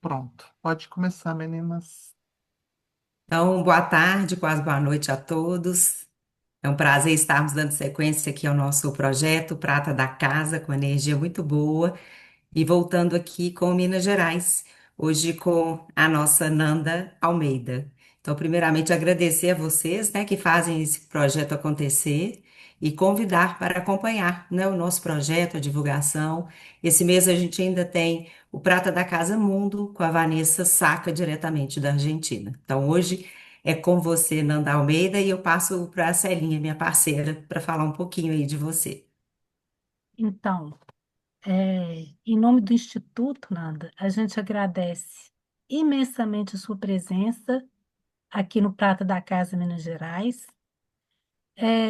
Pronto, pode começar, meninas. Então, boa tarde, quase boa noite a todos. É um prazer estarmos dando sequência aqui ao nosso projeto Prata da Casa, com energia muito boa. E voltando aqui com Minas Gerais, hoje com a nossa Nanda Almeida. Então, primeiramente, agradecer a vocês, né, que fazem esse projeto acontecer e convidar para acompanhar, né, o nosso projeto, a divulgação. Esse mês a gente ainda tem o Prata da Casa Mundo com a Vanessa Saca, diretamente da Argentina. Então, hoje é com você, Nanda Almeida, e eu passo para a Celinha, minha parceira, para falar um pouquinho aí de você. Então, em nome do Instituto, Nanda, a gente agradece imensamente a sua presença aqui no Prata da Casa Minas Gerais,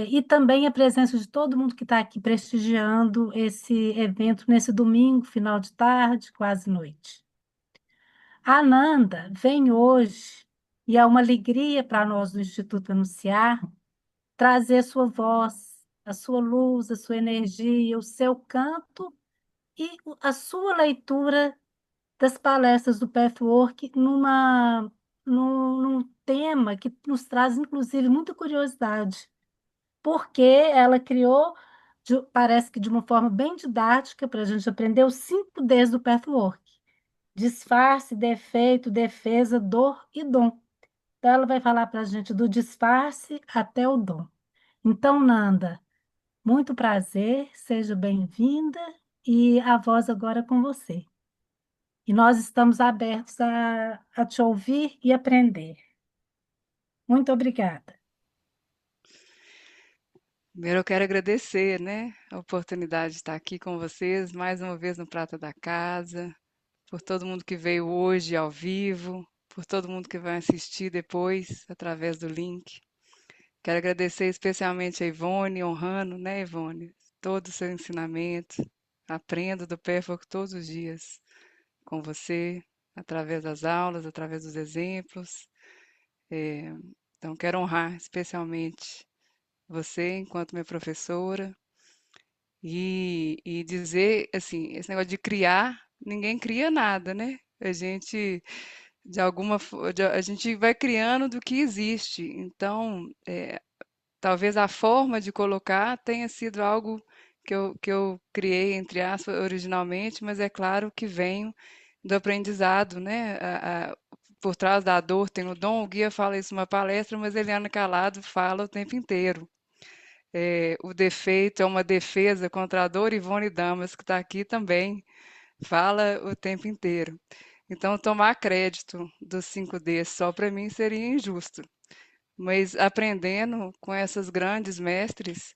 e também a presença de todo mundo que está aqui prestigiando esse evento nesse domingo, final de tarde, quase noite. A Nanda vem hoje, e é uma alegria para nós do Instituto anunciar, trazer a sua voz, a sua luz, a sua energia, o seu canto e a sua leitura das palestras do Pathwork num tema que nos traz, inclusive, muita curiosidade, porque ela criou, parece que de uma forma bem didática, para a gente aprender os 5 Ds do Pathwork: disfarce, defeito, defesa, dor e dom. Então, ela vai falar para a gente do disfarce até o dom. Então, Nanda, muito prazer, seja bem-vinda e a voz agora é com você. E nós estamos abertos a te ouvir e aprender. Muito obrigada. Primeiro eu quero agradecer, né, a oportunidade de estar aqui com vocês mais uma vez no Prata da Casa, por todo mundo que veio hoje ao vivo, por todo mundo que vai assistir depois através do link. Quero agradecer especialmente a Ivone, honrando, né, Ivone, todo o seu ensinamento. Aprendo do Perfect todos os dias com você, através das aulas, através dos exemplos. É, então, quero honrar especialmente você enquanto minha professora e dizer assim, esse negócio de criar, ninguém cria nada, né? A gente a gente vai criando do que existe. Então, talvez a forma de colocar tenha sido algo que eu criei, entre aspas, originalmente, mas é claro que venho do aprendizado, né? Por trás da dor tem o dom, o guia fala isso numa palestra, mas Eliana Calado fala o tempo inteiro. O defeito é uma defesa contra a dor, Ivone Damas, que está aqui também, fala o tempo inteiro. Então, tomar crédito dos 5D só para mim seria injusto. Mas aprendendo com essas grandes mestres,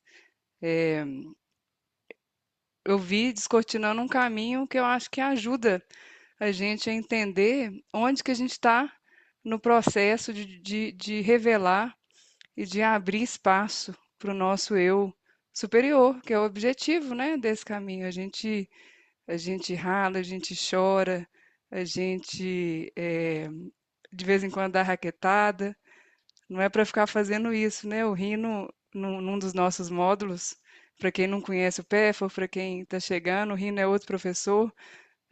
eu vi descortinando um caminho que eu acho que ajuda a gente a entender onde que a gente está no processo de revelar e de abrir espaço para o nosso eu superior, que é o objetivo, né, desse caminho. A gente rala, a gente chora, a gente de vez em quando dá raquetada. Não é para ficar fazendo isso, né? O Rino, num dos nossos módulos, para quem não conhece o PEF, para quem está chegando, o Rino é outro professor,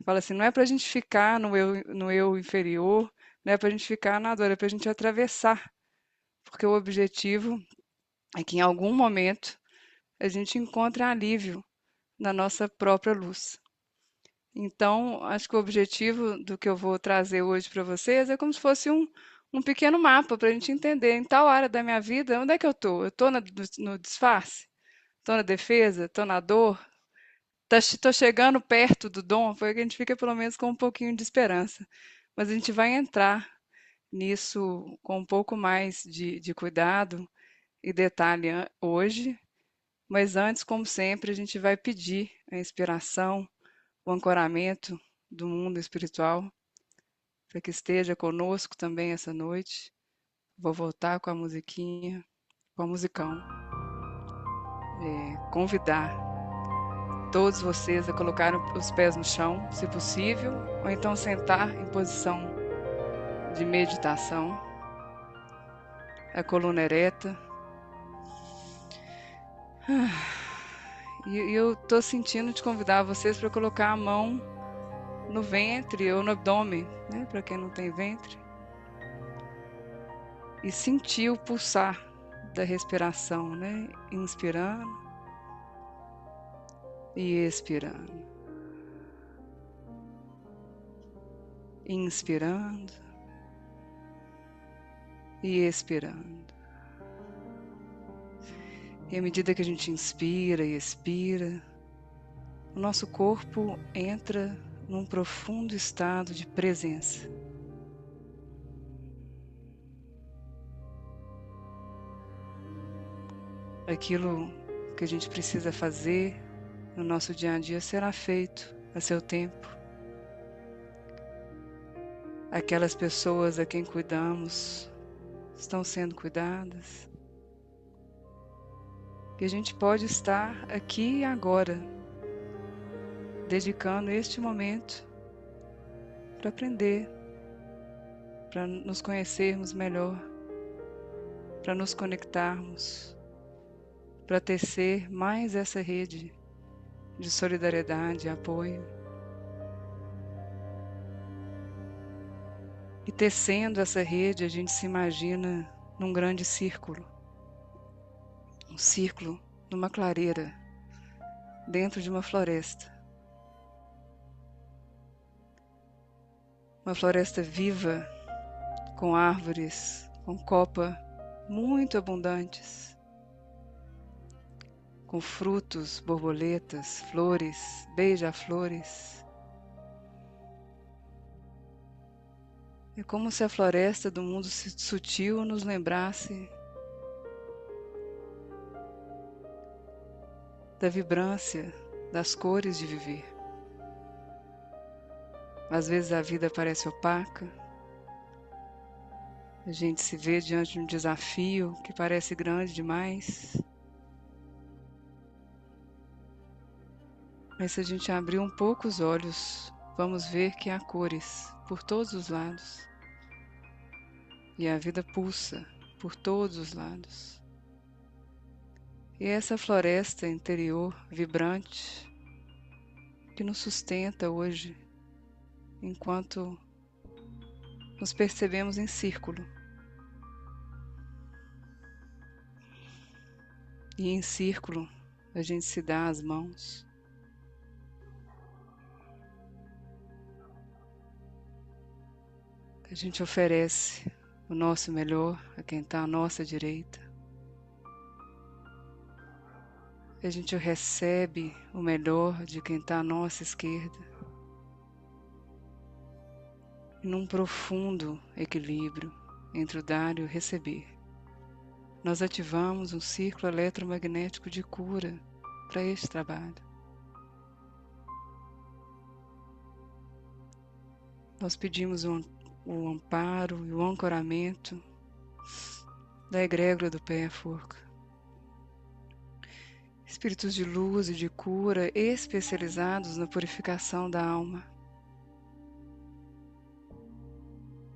fala assim, não é para a gente ficar no eu inferior, não é para a gente ficar na dor, é para a gente atravessar, porque o objetivo é que em algum momento a gente encontre alívio na nossa própria luz. Então, acho que o objetivo do que eu vou trazer hoje para vocês é como se fosse um pequeno mapa para a gente entender em tal área da minha vida onde é que eu estou. Eu estou no disfarce? Estou na defesa? Estou na dor? Estou chegando perto do dom? Foi que a gente fica pelo menos com um pouquinho de esperança. Mas a gente vai entrar nisso com um pouco mais de cuidado e detalhe hoje. Mas antes, como sempre, a gente vai pedir a inspiração, o ancoramento do mundo espiritual, para que esteja conosco também essa noite. Vou voltar com a musiquinha, com a musicão. Convidar todos vocês a colocar os pés no chão, se possível, ou então sentar em posição de meditação, a coluna ereta. E eu estou sentindo de convidar vocês para colocar a mão no ventre ou no abdômen, né, para quem não tem ventre, e sentir o pulsar da respiração, né, inspirando e expirando, inspirando e expirando. E à medida que a gente inspira e expira, o nosso corpo entra num profundo estado de presença. Aquilo que a gente precisa fazer no nosso dia a dia será feito a seu tempo. Aquelas pessoas a quem cuidamos estão sendo cuidadas. E a gente pode estar aqui e agora, dedicando este momento para aprender, para nos conhecermos melhor, para nos conectarmos, para tecer mais essa rede de solidariedade e apoio. E tecendo essa rede, a gente se imagina num grande círculo, um círculo numa clareira, dentro de uma floresta. Uma floresta viva, com árvores, com copa muito abundantes, com frutos, borboletas, flores, beija-flores. É como se a floresta do mundo sutil nos lembrasse da vibrância, das cores de viver. Às vezes a vida parece opaca, a gente se vê diante de um desafio que parece grande demais. Mas se a gente abrir um pouco os olhos, vamos ver que há cores por todos os lados. E a vida pulsa por todos os lados. E é essa floresta interior vibrante que nos sustenta hoje, enquanto nos percebemos em círculo. E em círculo a gente se dá as mãos. A gente oferece o nosso melhor a quem está à nossa direita. A gente recebe o melhor de quem está à nossa esquerda. Num profundo equilíbrio entre o dar e o receber, nós ativamos um círculo eletromagnético de cura para este trabalho. Nós pedimos o amparo e o ancoramento da egrégora do pé à forca. Espíritos de luz e de cura especializados na purificação da alma.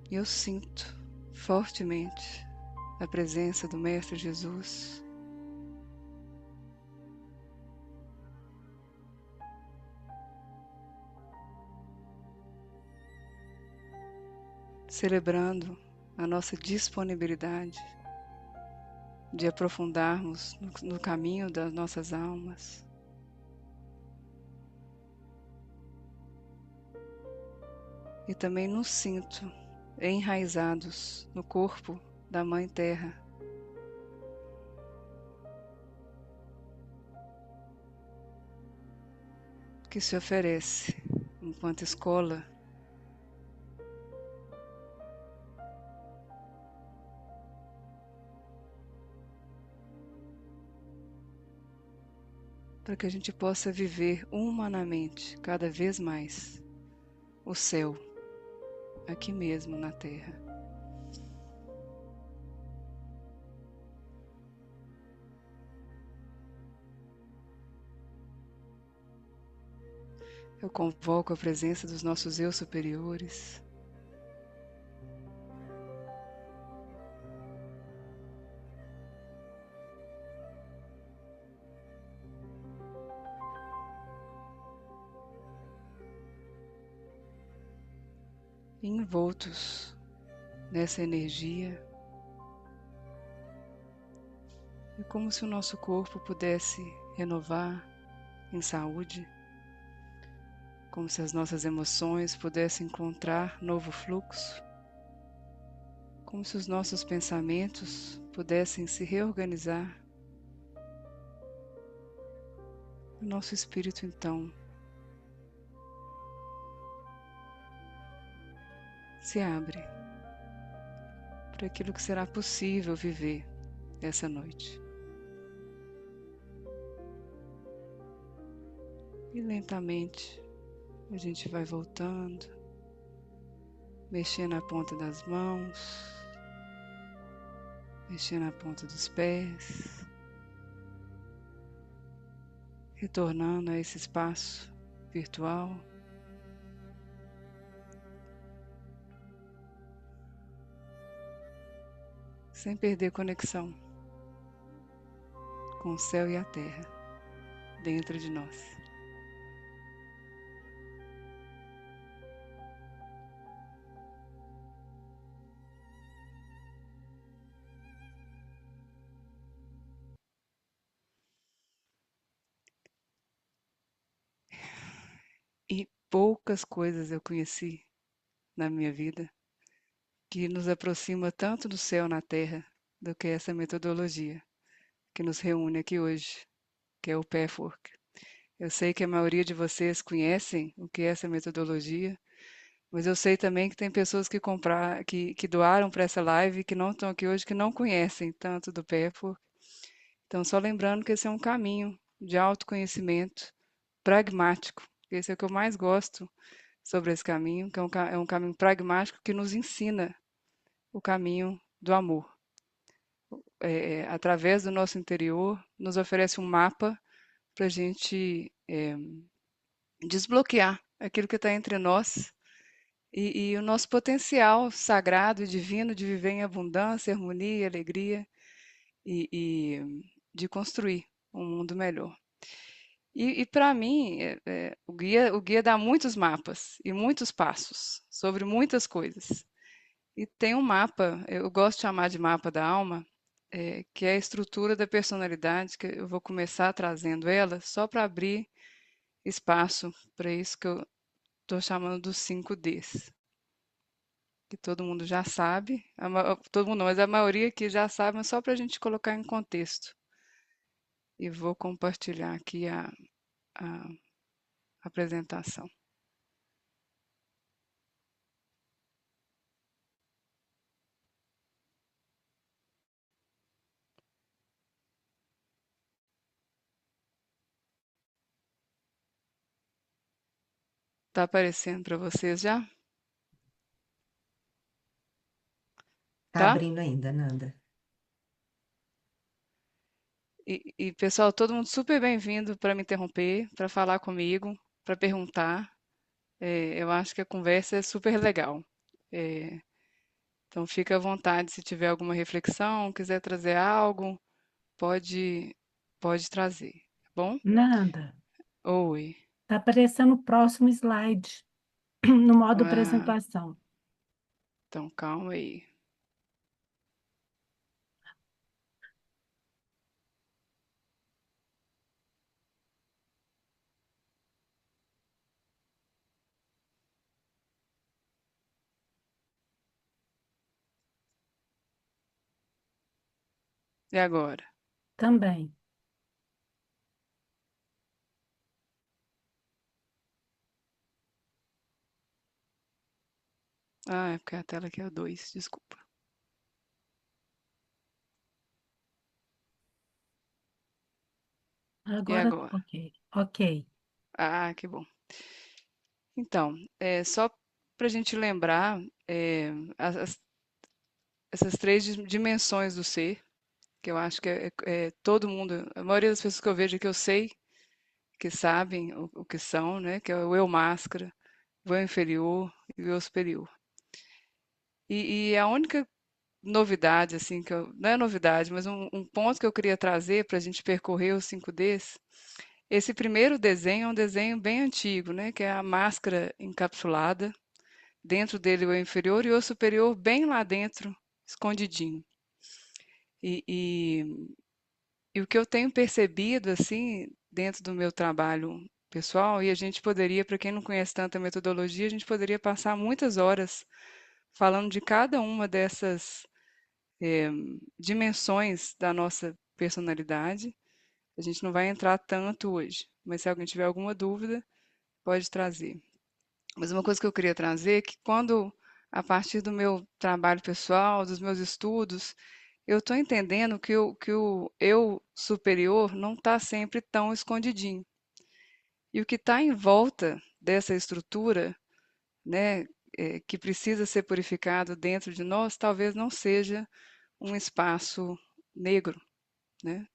E eu sinto fortemente a presença do Mestre Jesus. Celebrando a nossa disponibilidade de aprofundarmos no caminho das nossas almas. E também nos sinto enraizados no corpo da Mãe Terra. Que se oferece enquanto escola para que a gente possa viver humanamente cada vez mais o céu aqui mesmo na Terra. Eu convoco a presença dos nossos eu superiores. envoltos nessa energia. É como se o nosso corpo pudesse renovar em saúde, como se as nossas emoções pudessem encontrar novo fluxo, como se os nossos pensamentos pudessem se reorganizar. O nosso espírito, então, se abre para aquilo que será possível viver essa noite. E lentamente a gente vai voltando, mexendo a ponta das mãos, mexendo a ponta dos pés, retornando a esse espaço virtual. Sem perder conexão com o céu e a terra dentro de nós. E poucas coisas eu conheci na minha vida que nos aproxima tanto do céu na terra do que essa metodologia que nos reúne aqui hoje, que é o Pathwork. Eu sei que a maioria de vocês conhecem o que é essa metodologia, mas eu sei também que tem pessoas que doaram para essa live que não estão aqui hoje, que não conhecem tanto do Pathwork. Então, só lembrando que esse é um caminho de autoconhecimento pragmático. Esse é o que eu mais gosto sobre esse caminho, que é um caminho pragmático que nos ensina o caminho do amor. Através do nosso interior, nos oferece um mapa para a gente desbloquear aquilo que está entre nós e o nosso potencial sagrado e divino de viver em abundância, harmonia e alegria e de construir um mundo melhor. E para mim, o guia dá muitos mapas e muitos passos sobre muitas coisas. E tem um mapa, eu gosto de chamar de mapa da alma, que é a estrutura da personalidade, que eu vou começar trazendo ela só para abrir espaço para isso que eu estou chamando dos 5Ds, que todo mundo já sabe, todo mundo não, mas a maioria aqui já sabe, mas só para a gente colocar em contexto. E vou compartilhar aqui a apresentação. Está aparecendo para vocês já? Tá Tá? abrindo ainda, Nanda. Pessoal, todo mundo super bem-vindo para me interromper, para falar comigo, para perguntar. Eu acho que a conversa é super legal. É, então, fica à vontade se tiver alguma reflexão, quiser trazer algo, pode, pode trazer, tá bom? Nanda, Oi. está aparecendo o próximo slide no modo Ah, apresentação. então, calma aí. E agora? Também. Ah, é porque a tela aqui é o 2, desculpa. E Agora, agora? ok. Ok. Ah, que bom. Então, só para a gente lembrar essas três dimensões do ser, que eu acho que todo mundo, a maioria das pessoas que eu vejo que eu sei que sabem o que são, né? Que é o eu máscara, o eu inferior e o eu superior. E a única novidade, assim, não é novidade, mas um ponto que eu queria trazer para a gente percorrer os 5Ds, esse primeiro desenho é um desenho bem antigo, né? Que é a máscara encapsulada, dentro dele o eu inferior e o superior bem lá dentro, escondidinho. E, e, e o que eu tenho percebido, assim, dentro do meu trabalho pessoal, e a gente poderia, para quem não conhece tanta metodologia, a gente poderia passar muitas horas falando de cada uma dessas dimensões da nossa personalidade. A gente não vai entrar tanto hoje, mas se alguém tiver alguma dúvida, pode trazer. Mas uma coisa que eu queria trazer é que quando, a partir do meu trabalho pessoal, dos meus estudos, eu estou entendendo que o eu superior não está sempre tão escondidinho. E o que está em volta dessa estrutura, né, que precisa ser purificado dentro de nós, talvez não seja um espaço negro, né?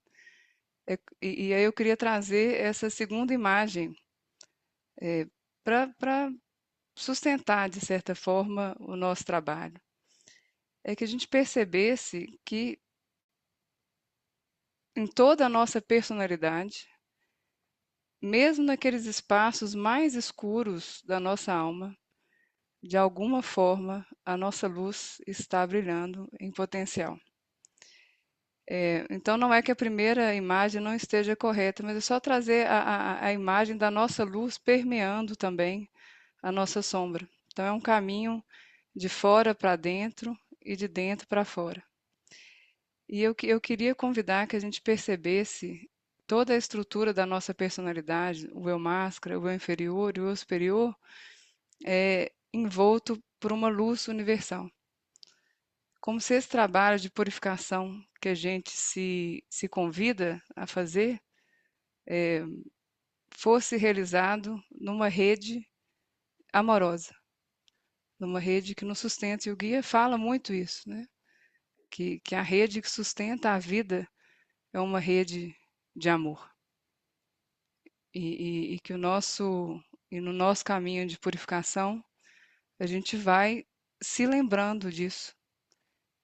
E aí eu queria trazer essa segunda imagem para sustentar, de certa forma, o nosso trabalho. É que a gente percebesse que em toda a nossa personalidade, mesmo naqueles espaços mais escuros da nossa alma, de alguma forma a nossa luz está brilhando em potencial. Então, não é que a primeira imagem não esteja correta, mas é só trazer a imagem da nossa luz permeando também a nossa sombra. Então, é um caminho de fora para dentro e de dentro para fora. E eu queria convidar que a gente percebesse toda a estrutura da nossa personalidade, o eu máscara, o eu inferior e o eu superior, envolto por uma luz universal. Como se esse trabalho de purificação que a gente se convida a fazer fosse realizado numa rede amorosa, numa rede que nos sustenta. E o guia fala muito isso, né? Que a rede que sustenta a vida é uma rede de amor. E que no nosso caminho de purificação, a gente vai se lembrando disso.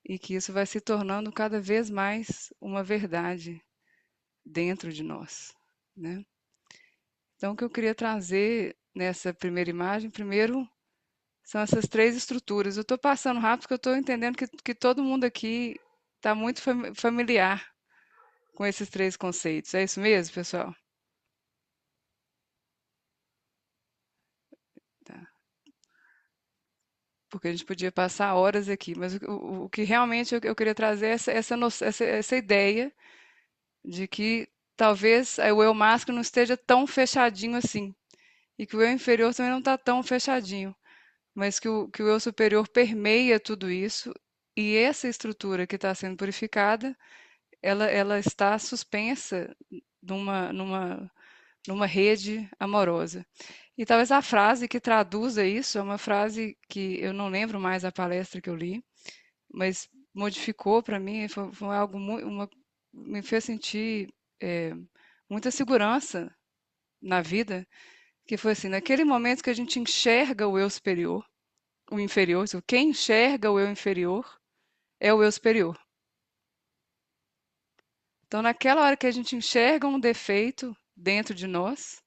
E que isso vai se tornando cada vez mais uma verdade dentro de nós, né? Então, o que eu queria trazer nessa primeira imagem, primeiro, são essas três estruturas. Eu estou passando rápido porque eu estou entendendo que todo mundo aqui está muito familiar com esses três conceitos. É isso mesmo, pessoal? Tá. Porque a gente podia passar horas aqui, mas o que realmente eu queria trazer é essa ideia de que talvez o eu másculo não esteja tão fechadinho assim, e que o eu inferior também não está tão fechadinho, mas que o eu superior permeia tudo isso, e essa estrutura que está sendo purificada, ela está suspensa numa rede amorosa. E talvez a frase que traduza isso é uma frase que eu não lembro mais a palestra que eu li, mas modificou para mim, foi algo me fez sentir muita segurança na vida, que foi assim, naquele momento que a gente enxerga o eu superior, o inferior, quem enxerga o eu inferior é o eu superior. Então, naquela hora que a gente enxerga um defeito dentro de nós,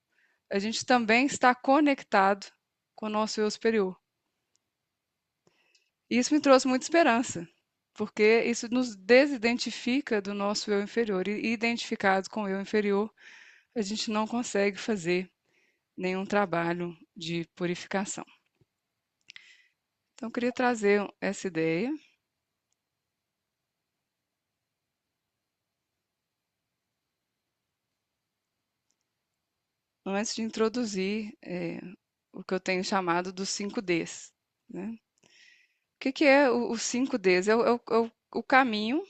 a gente também está conectado com o nosso eu superior. E isso me trouxe muita esperança, porque isso nos desidentifica do nosso eu inferior. E identificados com o eu inferior, a gente não consegue fazer nenhum trabalho de purificação. Então, eu queria trazer essa ideia. Antes de introduzir o que eu tenho chamado dos 5Ds. Né? O que é os 5Ds? É o caminho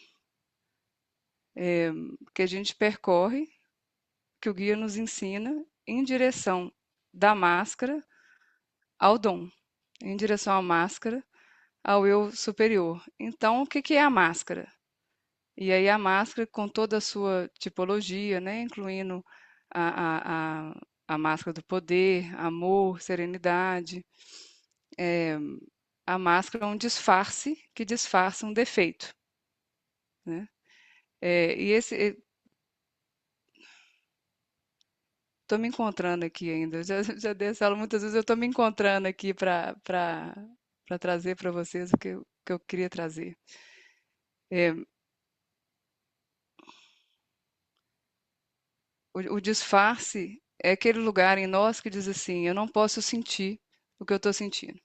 que a gente percorre, que o guia nos ensina, em direção da máscara ao dom, em direção à máscara ao eu superior. Então, o que é a máscara? E aí a máscara com toda a sua tipologia, né, incluindo a, a, a máscara do poder, amor, serenidade. A máscara é um disfarce que disfarça um defeito. Né? E tô me encontrando aqui ainda. Já dei essa aula muitas vezes, eu tô me encontrando aqui para trazer para vocês o que eu queria trazer. É, o disfarce é aquele lugar em nós que diz assim: eu não posso sentir o que eu estou sentindo.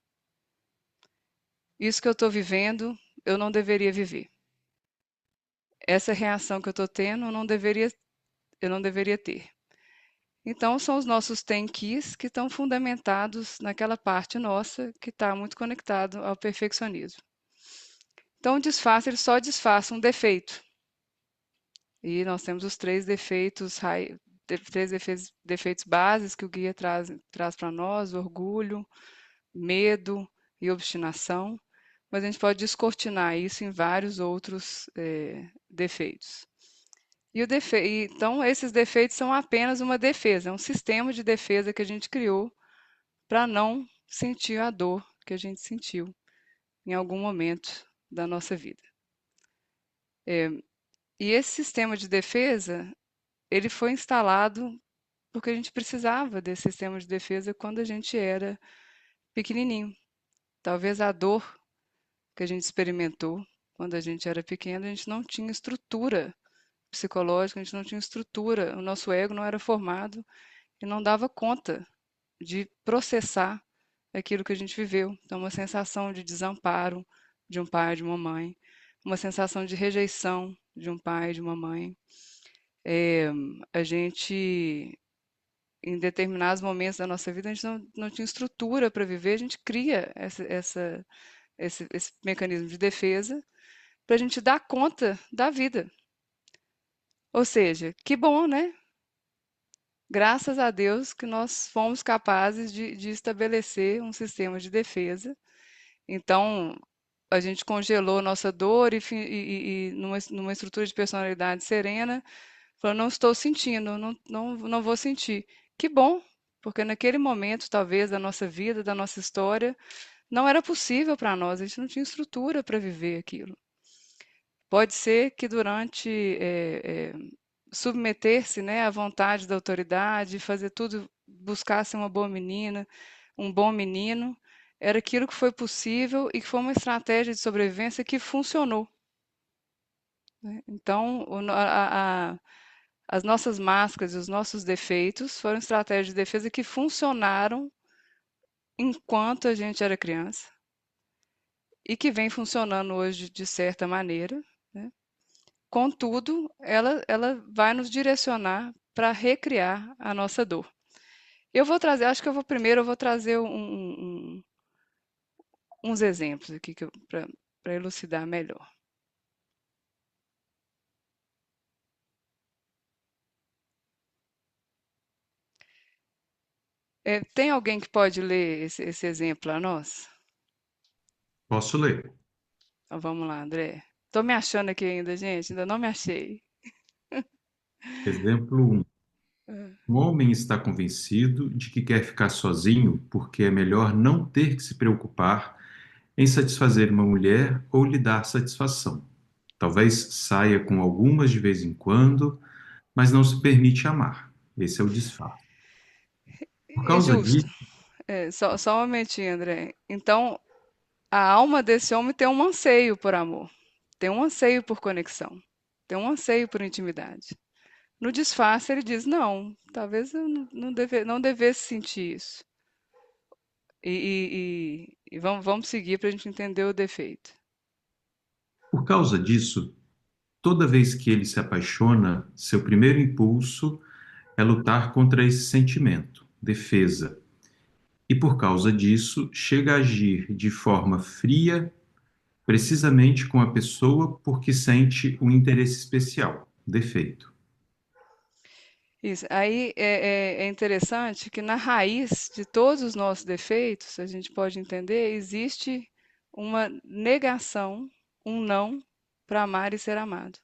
Isso que eu estou vivendo, eu não deveria viver. Essa reação que eu estou tendo, eu não deveria ter. Então, são os nossos tem quis que estão fundamentados naquela parte nossa que está muito conectado ao perfeccionismo. Então, o disfarce, ele só disfarça um defeito. E nós temos os três defeitos, defeitos básicos que o guia traz para nós: orgulho, medo e obstinação. Mas a gente pode descortinar isso em vários outros defeitos. Então, esses defeitos são apenas uma defesa, é um sistema de defesa que a gente criou para não sentir a dor que a gente sentiu em algum momento da nossa vida. E esse sistema de defesa, ele foi instalado porque a gente precisava desse sistema de defesa quando a gente era pequenininho. Talvez a dor que a gente experimentou quando a gente era pequeno, a gente não tinha estrutura psicológica, a gente não tinha estrutura, o nosso ego não era formado e não dava conta de processar aquilo que a gente viveu. Então, uma sensação de desamparo de um pai, de uma mãe, uma sensação de rejeição de um pai, de uma mãe. A gente, em determinados momentos da nossa vida, a gente não tinha estrutura para viver, a gente cria esse mecanismo de defesa para a gente dar conta da vida. Ou seja, que bom, né? Graças a Deus que nós fomos capazes de estabelecer um sistema de defesa. Então, a gente congelou nossa dor e numa estrutura de personalidade serena, falou, não estou sentindo, não vou sentir. Que bom, porque naquele momento, talvez, da nossa vida, da nossa história, não era possível para nós, a gente não tinha estrutura para viver aquilo. Pode ser que durante submeter-se, né, à vontade da autoridade, fazer tudo, buscar ser uma boa menina, um bom menino, era aquilo que foi possível e que foi uma estratégia de sobrevivência que funcionou. Né? Então, as nossas máscaras e os nossos defeitos foram estratégias de defesa que funcionaram enquanto a gente era criança e que vem funcionando hoje de certa maneira, né? Contudo, ela vai nos direcionar para recriar a nossa dor. Eu vou trazer, acho que eu vou trazer uns exemplos aqui para elucidar melhor. Tem alguém que pode ler esse exemplo a nós? Posso ler. Então vamos lá, André. Estou me achando aqui ainda, gente, ainda não me achei. Exemplo 1. Um homem está convencido de que quer ficar sozinho porque é melhor não ter que se preocupar em satisfazer uma mulher ou lhe dar satisfação. Talvez saia com algumas de vez em quando, mas não se permite amar. Esse é o disfarce. Por É causa justo. disso, Só um momentinho, André. Então, a alma desse homem tem um anseio por amor, tem um anseio por conexão, tem um anseio por intimidade. No disfarce, ele diz: não, talvez eu não devesse sentir isso. E vamos seguir para a gente entender o defeito. toda vez que ele se apaixona, seu primeiro impulso é lutar contra esse sentimento, defesa. E por causa disso, chega a agir de forma fria, precisamente com a pessoa porque sente um interesse especial, defeito. Isso. Aí é interessante que na raiz de todos os nossos defeitos, a gente pode entender, existe uma negação, um não para amar e ser amado.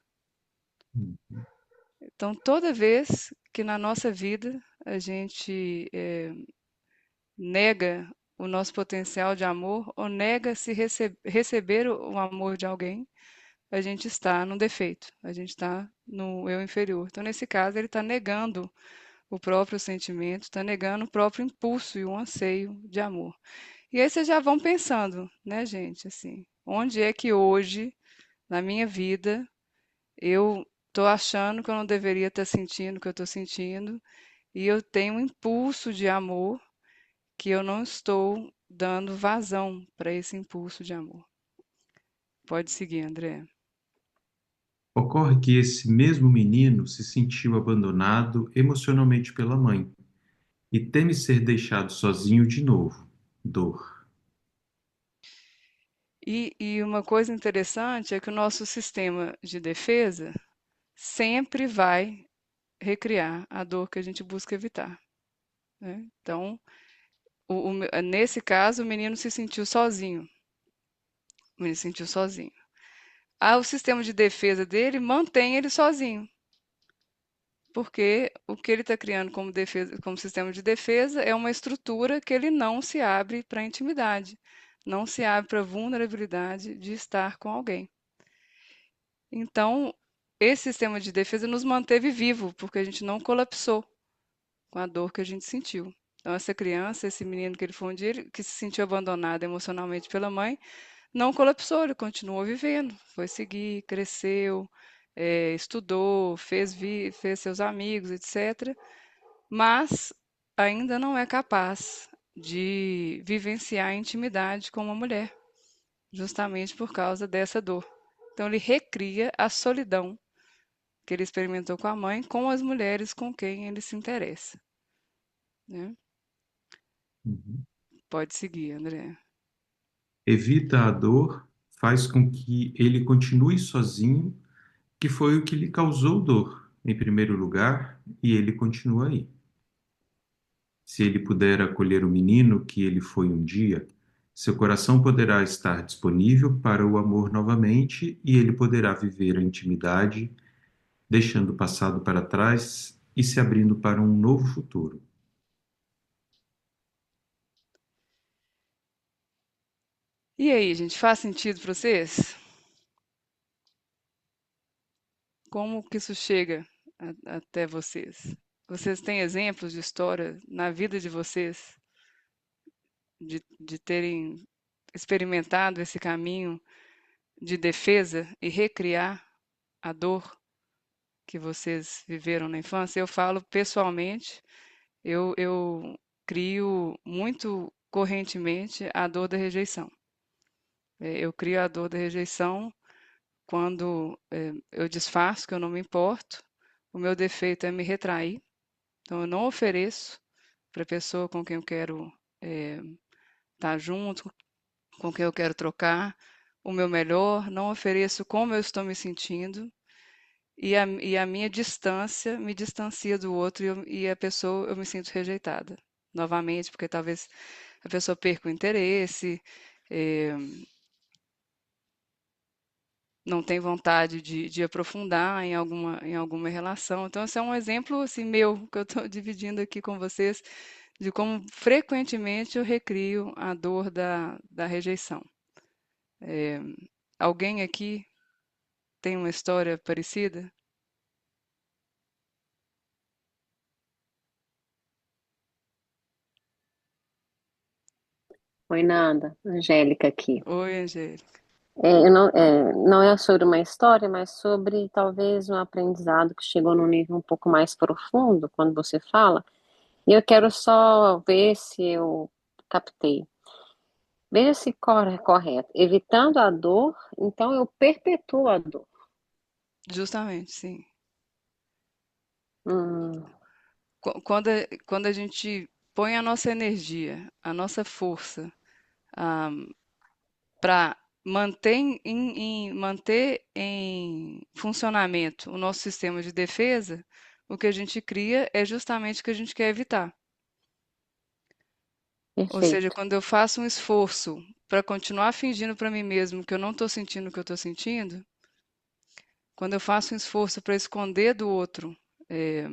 Então, toda vez que na nossa vida a gente nega o nosso potencial de amor ou nega se receber o amor de alguém, a gente está no defeito, a gente está no eu inferior. Então, nesse caso, ele está negando o próprio sentimento, está negando o próprio impulso e o anseio de amor. E aí vocês já vão pensando, né, gente, assim, onde é que hoje, na minha vida, eu estou achando que eu não deveria estar sentindo o que eu estou sentindo, e eu tenho um impulso de amor que eu não estou dando vazão para esse impulso de amor. Pode seguir, André. Ocorre que esse mesmo menino se sentiu abandonado emocionalmente pela mãe e teme ser deixado sozinho de novo. Dor. E uma coisa interessante é que o nosso sistema de defesa sempre vai recriar a dor que a gente busca evitar, né? Então, nesse caso, o menino se sentiu sozinho. O menino se sentiu sozinho. O sistema de defesa dele mantém ele sozinho, porque o que ele está criando como defesa, como sistema de defesa é uma estrutura que ele não se abre para a intimidade, não se abre para a vulnerabilidade de estar com alguém. Então, esse sistema de defesa nos manteve vivo, porque a gente não colapsou com a dor que a gente sentiu. Então, essa criança, esse menino que ele foi um dia, que se sentiu abandonado emocionalmente pela mãe, não colapsou, ele continuou vivendo, foi seguir, cresceu, estudou, fez seus amigos, etc. Mas ainda não é capaz de vivenciar a intimidade com uma mulher, justamente por causa dessa dor. Então, ele recria a solidão que ele experimentou com a mãe, com as mulheres com quem ele se interessa, né? Uhum. Pode seguir, André. Evita a dor, faz com que ele continue sozinho, que foi o que lhe causou dor, em primeiro lugar, e ele continua aí. Se ele puder acolher o menino que ele foi um dia, seu coração poderá estar disponível para o amor novamente e ele poderá viver a intimidade, deixando o passado para trás e se abrindo para um novo futuro. E aí, gente, faz sentido para vocês? Como que isso chega até vocês? Vocês têm exemplos de história na vida de vocês de terem experimentado esse caminho de defesa e recriar a dor que vocês viveram na infância? Eu falo pessoalmente, eu crio muito correntemente a dor da rejeição. Eu crio a dor da rejeição quando eu disfarço que eu não me importo. O meu defeito é me retrair, então eu não ofereço para a pessoa com quem eu quero estar junto, com quem eu quero trocar o meu melhor, não ofereço como eu estou me sentindo, e a minha distância me distancia do outro e a pessoa eu me sinto rejeitada. Novamente, porque talvez a pessoa perca o interesse, eh, não tem vontade de aprofundar em alguma relação. Então, esse é um exemplo assim, meu que eu estou dividindo aqui com vocês de como frequentemente eu recrio a dor da rejeição. É, alguém aqui tem uma história parecida? Oi, nada, Angélica aqui. Oi, Angélica. Não é sobre uma história, mas sobre talvez um aprendizado que chegou num nível um pouco mais profundo quando você fala. E eu quero só ver se eu captei. Veja se correto. Evitando a dor, então eu perpetuo a dor. Justamente, sim. Hum, Quando a gente põe a nossa energia, a nossa força, para manter em funcionamento o nosso sistema de defesa, o que a gente cria é justamente o que a gente quer evitar. Ou seja, perfeito. quando eu faço um esforço para continuar fingindo para mim mesmo que eu não estou sentindo o que eu estou sentindo, quando eu faço um esforço para esconder do outro eh,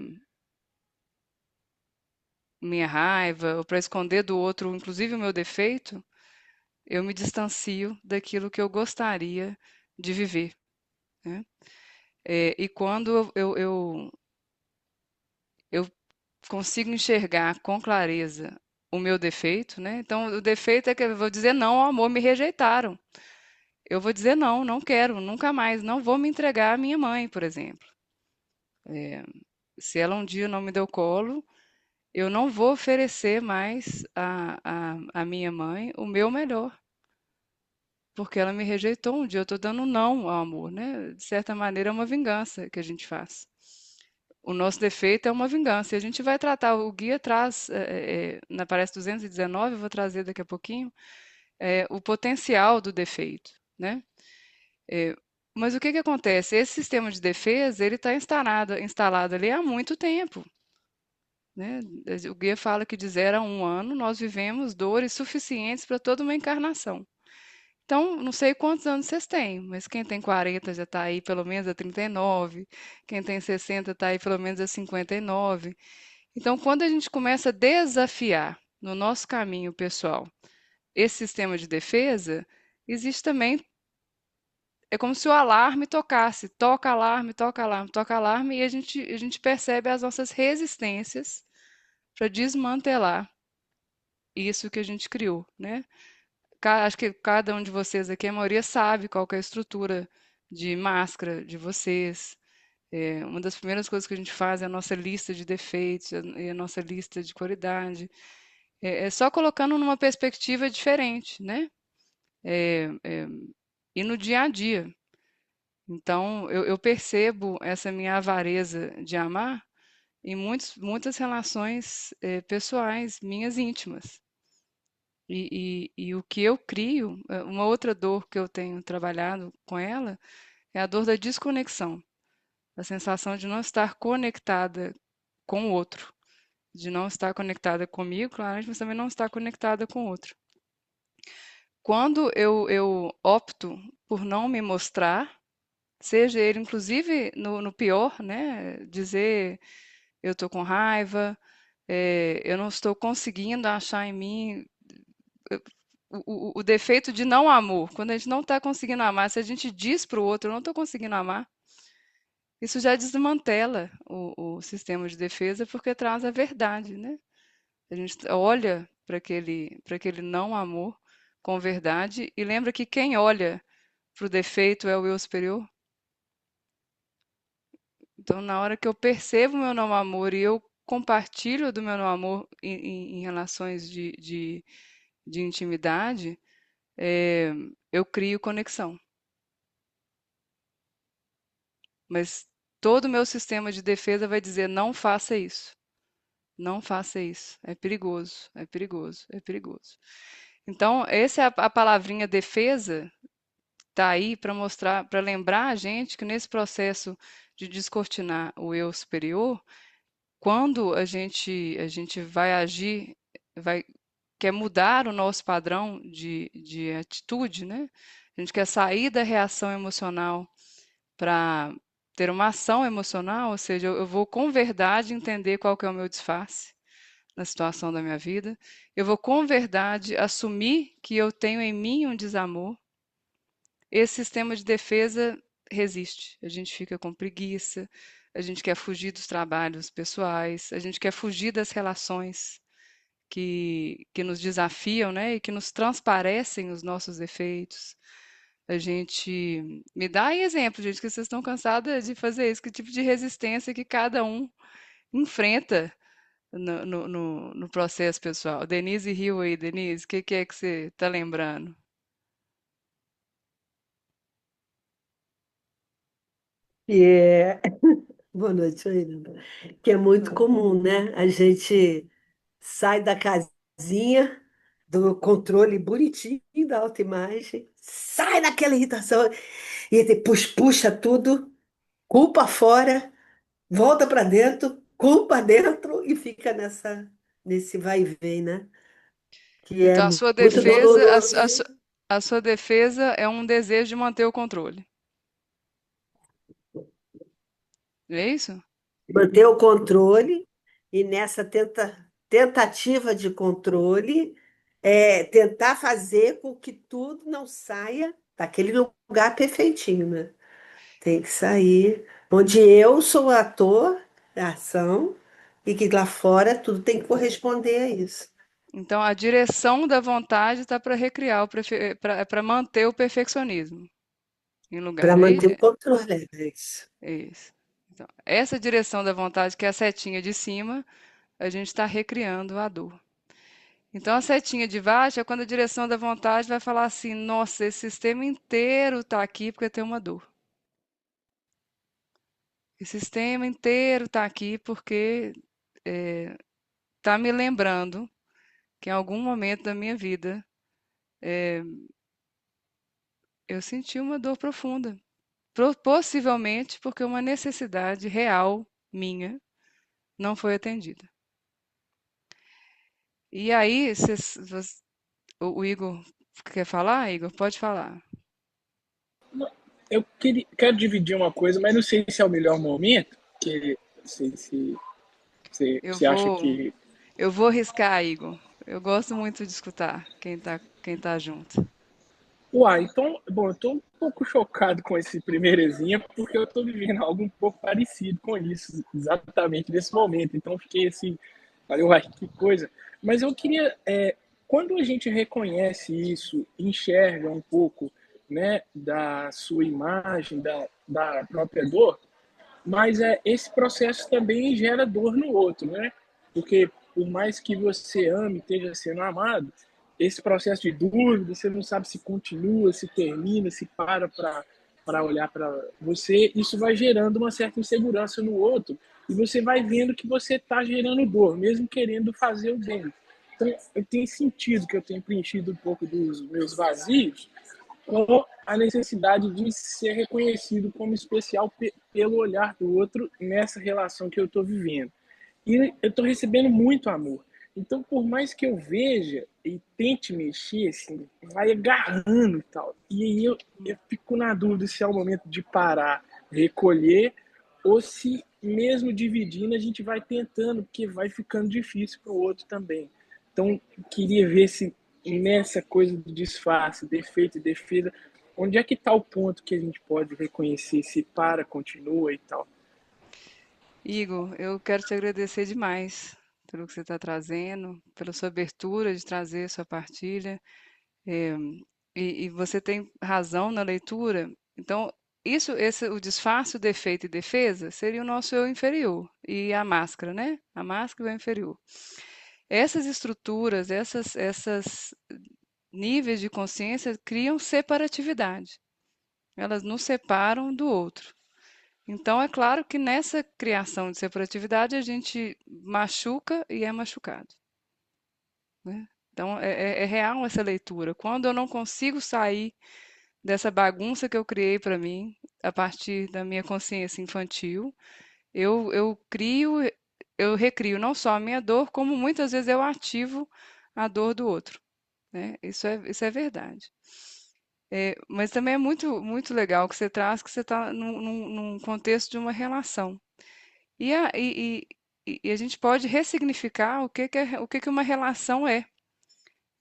minha raiva, ou para esconder do outro, inclusive o meu defeito, eu me distancio daquilo que eu gostaria de viver, né? E quando eu consigo enxergar com clareza o meu defeito, né? Então, o defeito é que eu vou dizer não ao amor, me rejeitaram. Eu vou dizer não, não quero, nunca mais, não vou me entregar à minha mãe, por exemplo. Se ela um dia não me deu colo, eu não vou oferecer mais à minha mãe o meu melhor, porque ela me rejeitou um dia. Eu estou dando não ao amor, né? De certa maneira, é uma vingança que a gente faz. O nosso defeito é uma vingança. E a gente vai tratar, o guia traz, na Parece 219, eu vou trazer daqui a pouquinho, o potencial do defeito, né? É, mas o que que acontece? Esse sistema de defesa, ele está instalado ali há muito tempo, né? O guia fala que de 0 a 1 ano nós vivemos dores suficientes para toda uma encarnação. Então, não sei quantos anos vocês têm, mas quem tem 40 já está aí pelo menos a 39, quem tem 60 está aí pelo menos a 59. Então, quando a gente começa a desafiar no nosso caminho pessoal esse sistema de defesa, existe também, é como se o alarme tocasse, toca alarme, toca alarme, toca alarme, e a gente percebe as nossas resistências para desmantelar isso que a gente criou, né? Acho que cada um de vocês aqui, a maioria sabe qual que é a estrutura de máscara de vocês. Uma das primeiras coisas que a gente faz é a nossa lista de defeitos e a nossa lista de qualidade. É só colocando numa perspectiva diferente, né? É, é, e no dia a dia. Então, eu percebo essa minha avareza de amar em muitas relações pessoais, minhas íntimas. E o que eu crio, uma outra dor que eu tenho trabalhado com ela, é a dor da desconexão, a sensação de não estar conectada com o outro, de não estar conectada comigo, claro, mas também não estar conectada com o outro. Quando eu opto por não me mostrar, seja ele inclusive no pior, né? Dizer eu estou com raiva, eu não estou conseguindo achar em mim o defeito de não amor. Quando a gente não está conseguindo amar, se a gente diz para o outro, eu não estou conseguindo amar, isso já desmantela o sistema de defesa porque traz a verdade, né? A gente olha para aquele não amor com verdade e lembra que quem olha para o defeito é o eu superior. Então, na hora que eu percebo o meu não amor e eu compartilho do meu não amor em relações de intimidade, é, eu crio conexão. Mas todo o meu sistema de defesa vai dizer: não faça isso, não faça isso, é perigoso, é perigoso, é perigoso. Então, essa é a palavrinha defesa, está aí para mostrar, para lembrar a gente que nesse processo de descortinar o eu superior, quando a gente vai agir, quer mudar o nosso padrão de atitude, né? A gente quer sair da reação emocional para ter uma ação emocional, ou seja, eu vou com verdade entender qual que é o meu disfarce na situação da minha vida, eu vou com verdade assumir que eu tenho em mim um desamor. Esse sistema de defesa resiste. A gente fica com preguiça, a gente quer fugir dos trabalhos pessoais, a gente quer fugir das relações que nos desafiam, né, e que nos transparecem os nossos defeitos. A gente me dá aí exemplo, gente, que vocês estão cansadas de fazer isso, que tipo de resistência que cada um enfrenta no processo pessoal. Denise riu aí, Denise, o que é que você está lembrando? E é... Boa noite, Ainda. Que é muito comum, né? A gente sai da casinha, do controle bonitinho da autoimagem, sai daquela irritação e depois puxa tudo, culpa fora, volta para dentro, culpa dentro e fica nesse vai e vem, né? Que é Então, a sua muito defesa, doloroso. a sua defesa é um desejo de manter o controle. É isso? Manter o controle e nessa tentativa de controle, tentar fazer com que tudo não saia daquele lugar perfeitinho, né? Tem que sair onde eu sou o ator da ação e que lá fora tudo tem que corresponder a isso. Então, a direção da vontade está para recriar, para manter o perfeccionismo em lugar. Para manter o Aí, controle, é isso. é isso. Então, essa direção da vontade, que é a setinha de cima, a gente está recriando a dor. Então, a setinha de baixo é quando a direção da vontade vai falar assim: nossa, esse sistema inteiro está aqui porque tem uma dor. Esse sistema inteiro está aqui porque está me lembrando que em algum momento da minha vida eu senti uma dor profunda. Possivelmente porque uma necessidade real minha não foi atendida. E aí, o Igor quer falar? Igor, pode falar. Quero dividir uma coisa, mas não sei se é o melhor momento, que se Eu você acha vou, que. eu vou arriscar, Igor. Eu gosto muito de escutar quem tá junto. Uai, então, bom, eu tô um pouco chocado com esse primeiro exemplo, porque eu tô vivendo algo um pouco parecido com isso, exatamente nesse momento. Então, fiquei assim, falei, uai, que coisa. Mas eu queria, quando a gente reconhece isso, enxerga um pouco, né, da sua imagem, da própria dor, mas esse processo também gera dor no outro, né? Porque por mais que você ame, esteja sendo amado, esse processo de dúvida, você não sabe se continua, se termina, se para olhar para você, isso vai gerando uma certa insegurança no outro e você vai vendo que você está gerando dor, mesmo querendo fazer o bem. Então, eu tenho sentido que eu tenho preenchido um pouco dos meus vazios com a necessidade de ser reconhecido como especial pelo olhar do outro nessa relação que eu estou vivendo. E eu estou recebendo muito amor. Então, por mais que eu veja e tente mexer, assim, vai agarrando e tal. E aí eu fico na dúvida se é o momento de parar, recolher, ou se mesmo dividindo a gente vai tentando, porque vai ficando difícil para o outro também. Então, queria ver se nessa coisa do disfarce, defeito e defesa, onde é que está o ponto que a gente pode reconhecer se para, continua e tal. Igor, eu quero te agradecer demais pelo que você está trazendo, pela sua abertura de trazer sua partilha. É, e você tem razão na leitura. Então, o disfarce, o defeito e defesa seria o nosso eu inferior e a máscara, né? A máscara e o eu inferior. Essas estruturas, essas níveis de consciência criam separatividade. Elas nos separam do outro. Então, é claro que nessa criação de separatividade a gente machuca e é machucado, né? Então, é real essa leitura. Quando eu não consigo sair dessa bagunça que eu criei para mim, a partir da minha consciência infantil, eu crio, eu recrio não só a minha dor, como muitas vezes eu ativo a dor do outro, né? Isso é verdade. Mas também é muito, muito legal que você traz que você está num contexto de uma relação. E a gente pode ressignificar o que uma relação é.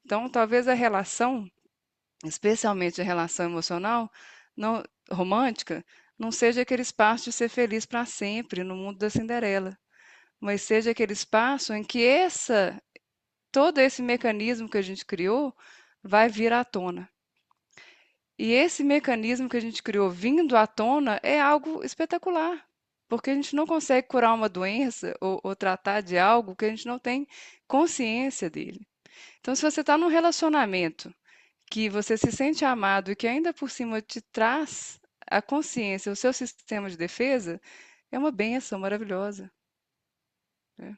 Então, talvez a relação, especialmente a relação emocional, não, romântica, não seja aquele espaço de ser feliz para sempre no mundo da Cinderela, mas seja aquele espaço em que todo esse mecanismo que a gente criou vai vir à tona. E esse mecanismo que a gente criou vindo à tona é algo espetacular, porque a gente não consegue curar uma doença ou tratar de algo que a gente não tem consciência dele. Então, se você está num relacionamento que você se sente amado e que ainda por cima te traz a consciência, o seu sistema de defesa, é uma bênção maravilhosa, né?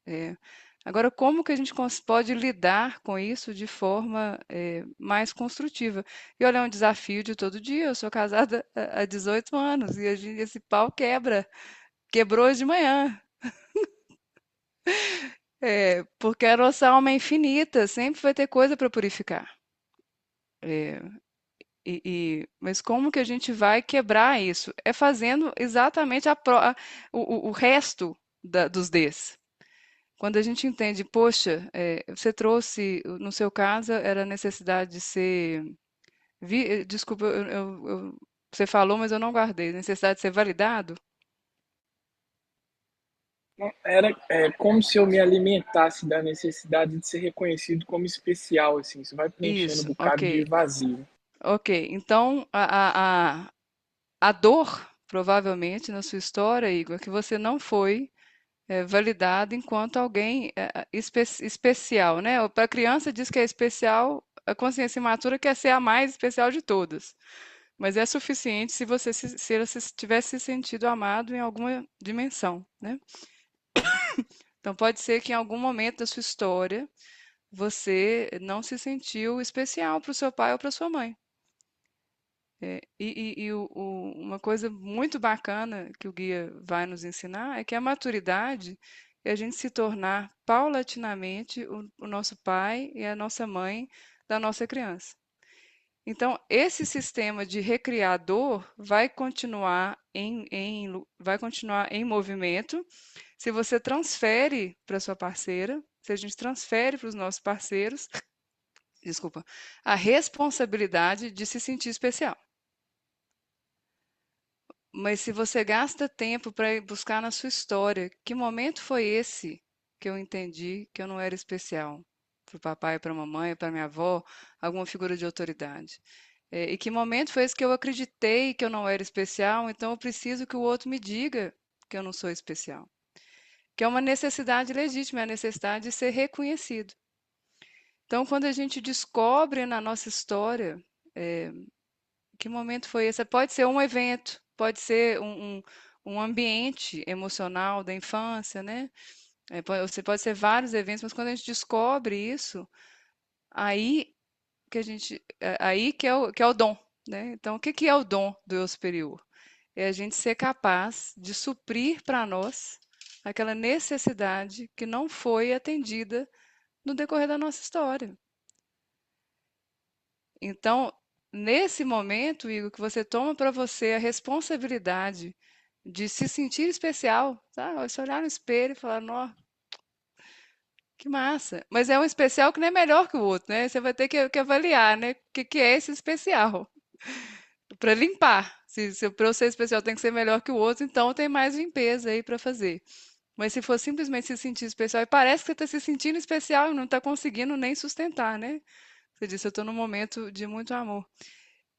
É. Agora, como que a gente pode lidar com isso de forma mais construtiva? E olha, é um desafio de todo dia. Eu sou casada há 18 anos e esse pau quebrou hoje de manhã. Porque a nossa alma é infinita, sempre vai ter coisa para purificar. É, mas como que a gente vai quebrar isso? É fazendo exatamente o resto dos Ds. Quando a gente entende, poxa, você trouxe, no seu caso, era a necessidade de ser. Desculpa, você falou, mas eu não guardei. Necessidade de ser validado? Era como se eu me alimentasse da necessidade de ser reconhecido como especial, assim. Isso vai preenchendo um Isso, bocado de ok. vazio. Ok. Então, a dor, provavelmente, na sua história, Igor, é que você não foi validado enquanto alguém especial, né? Para a criança diz que é especial, a consciência imatura quer ser a mais especial de todas. Mas é suficiente se você se ela tivesse se sentido amado em alguma dimensão, né? Então pode ser que em algum momento da sua história você não se sentiu especial para o seu pai ou para sua mãe. Uma coisa muito bacana que o guia vai nos ensinar é que a maturidade é a gente se tornar paulatinamente o nosso pai e a nossa mãe da nossa criança. Então, esse sistema de recriador vai continuar em movimento se você transfere para sua parceira, se a gente transfere para os nossos parceiros, desculpa, a responsabilidade de se sentir especial. Mas se você gasta tempo para buscar na sua história, que momento foi esse que eu entendi que eu não era especial? Para o papai, para a mamãe, para minha avó, alguma figura de autoridade. E que momento foi esse que eu acreditei que eu não era especial, então eu preciso que o outro me diga que eu não sou especial. Que é uma necessidade legítima, é a necessidade de ser reconhecido. Então, quando a gente descobre na nossa história, é, que momento foi esse? Pode ser um evento, pode ser um ambiente emocional da infância, né? Você pode ser vários eventos, mas quando a gente descobre isso, aí aí que é o dom, né? Então, o que que é o dom do eu superior? É a gente ser capaz de suprir para nós aquela necessidade que não foi atendida no decorrer da nossa história. Então, nesse momento, Igor, que você toma para você a responsabilidade de se sentir especial, tá? Você olhar no espelho e falar, nó, que massa. Mas é um especial que não é melhor que o outro, né? Você vai ter que avaliar, né? O que, que é esse especial? Para limpar. Se para eu ser especial tem que ser melhor que o outro, então tem mais limpeza aí para fazer. Mas se for simplesmente se sentir especial, e parece que você está se sentindo especial e não está conseguindo nem sustentar, né? Você disse, eu estou num momento de muito amor.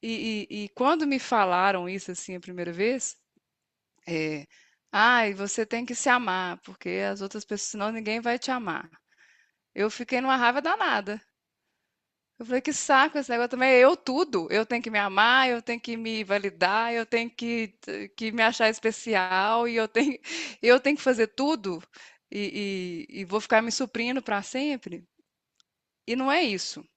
E quando me falaram isso assim a primeira vez, é, ai, você tem que se amar, porque as outras pessoas, senão ninguém vai te amar. Eu fiquei numa raiva danada. Eu falei, que saco esse negócio também, é eu tudo. Eu tenho que me amar, eu tenho que me validar, eu tenho que me achar especial, e eu tenho que fazer tudo, e vou ficar me suprindo para sempre. E não é isso.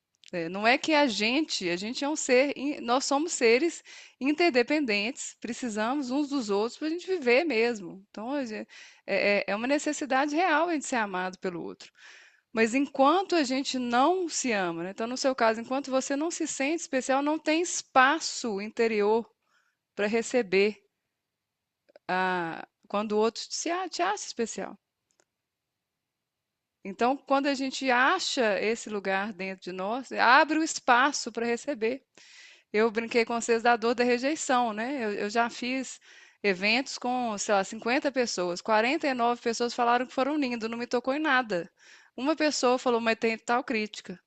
Não é que a gente é um ser, nós somos seres interdependentes, precisamos uns dos outros para a gente viver mesmo. Então, é uma necessidade real a gente ser amado pelo outro. Mas enquanto a gente não se ama, né? Então, no seu caso, enquanto você não se sente especial, não tem espaço interior para receber quando o outro te acha especial. Então, quando a gente acha esse lugar dentro de nós, abre o espaço para receber. Eu brinquei com vocês da dor da rejeição, né? Eu já fiz eventos com, sei lá, 50 pessoas. 49 pessoas falaram que foram lindos, não me tocou em nada. Uma pessoa falou, mas tem tal crítica.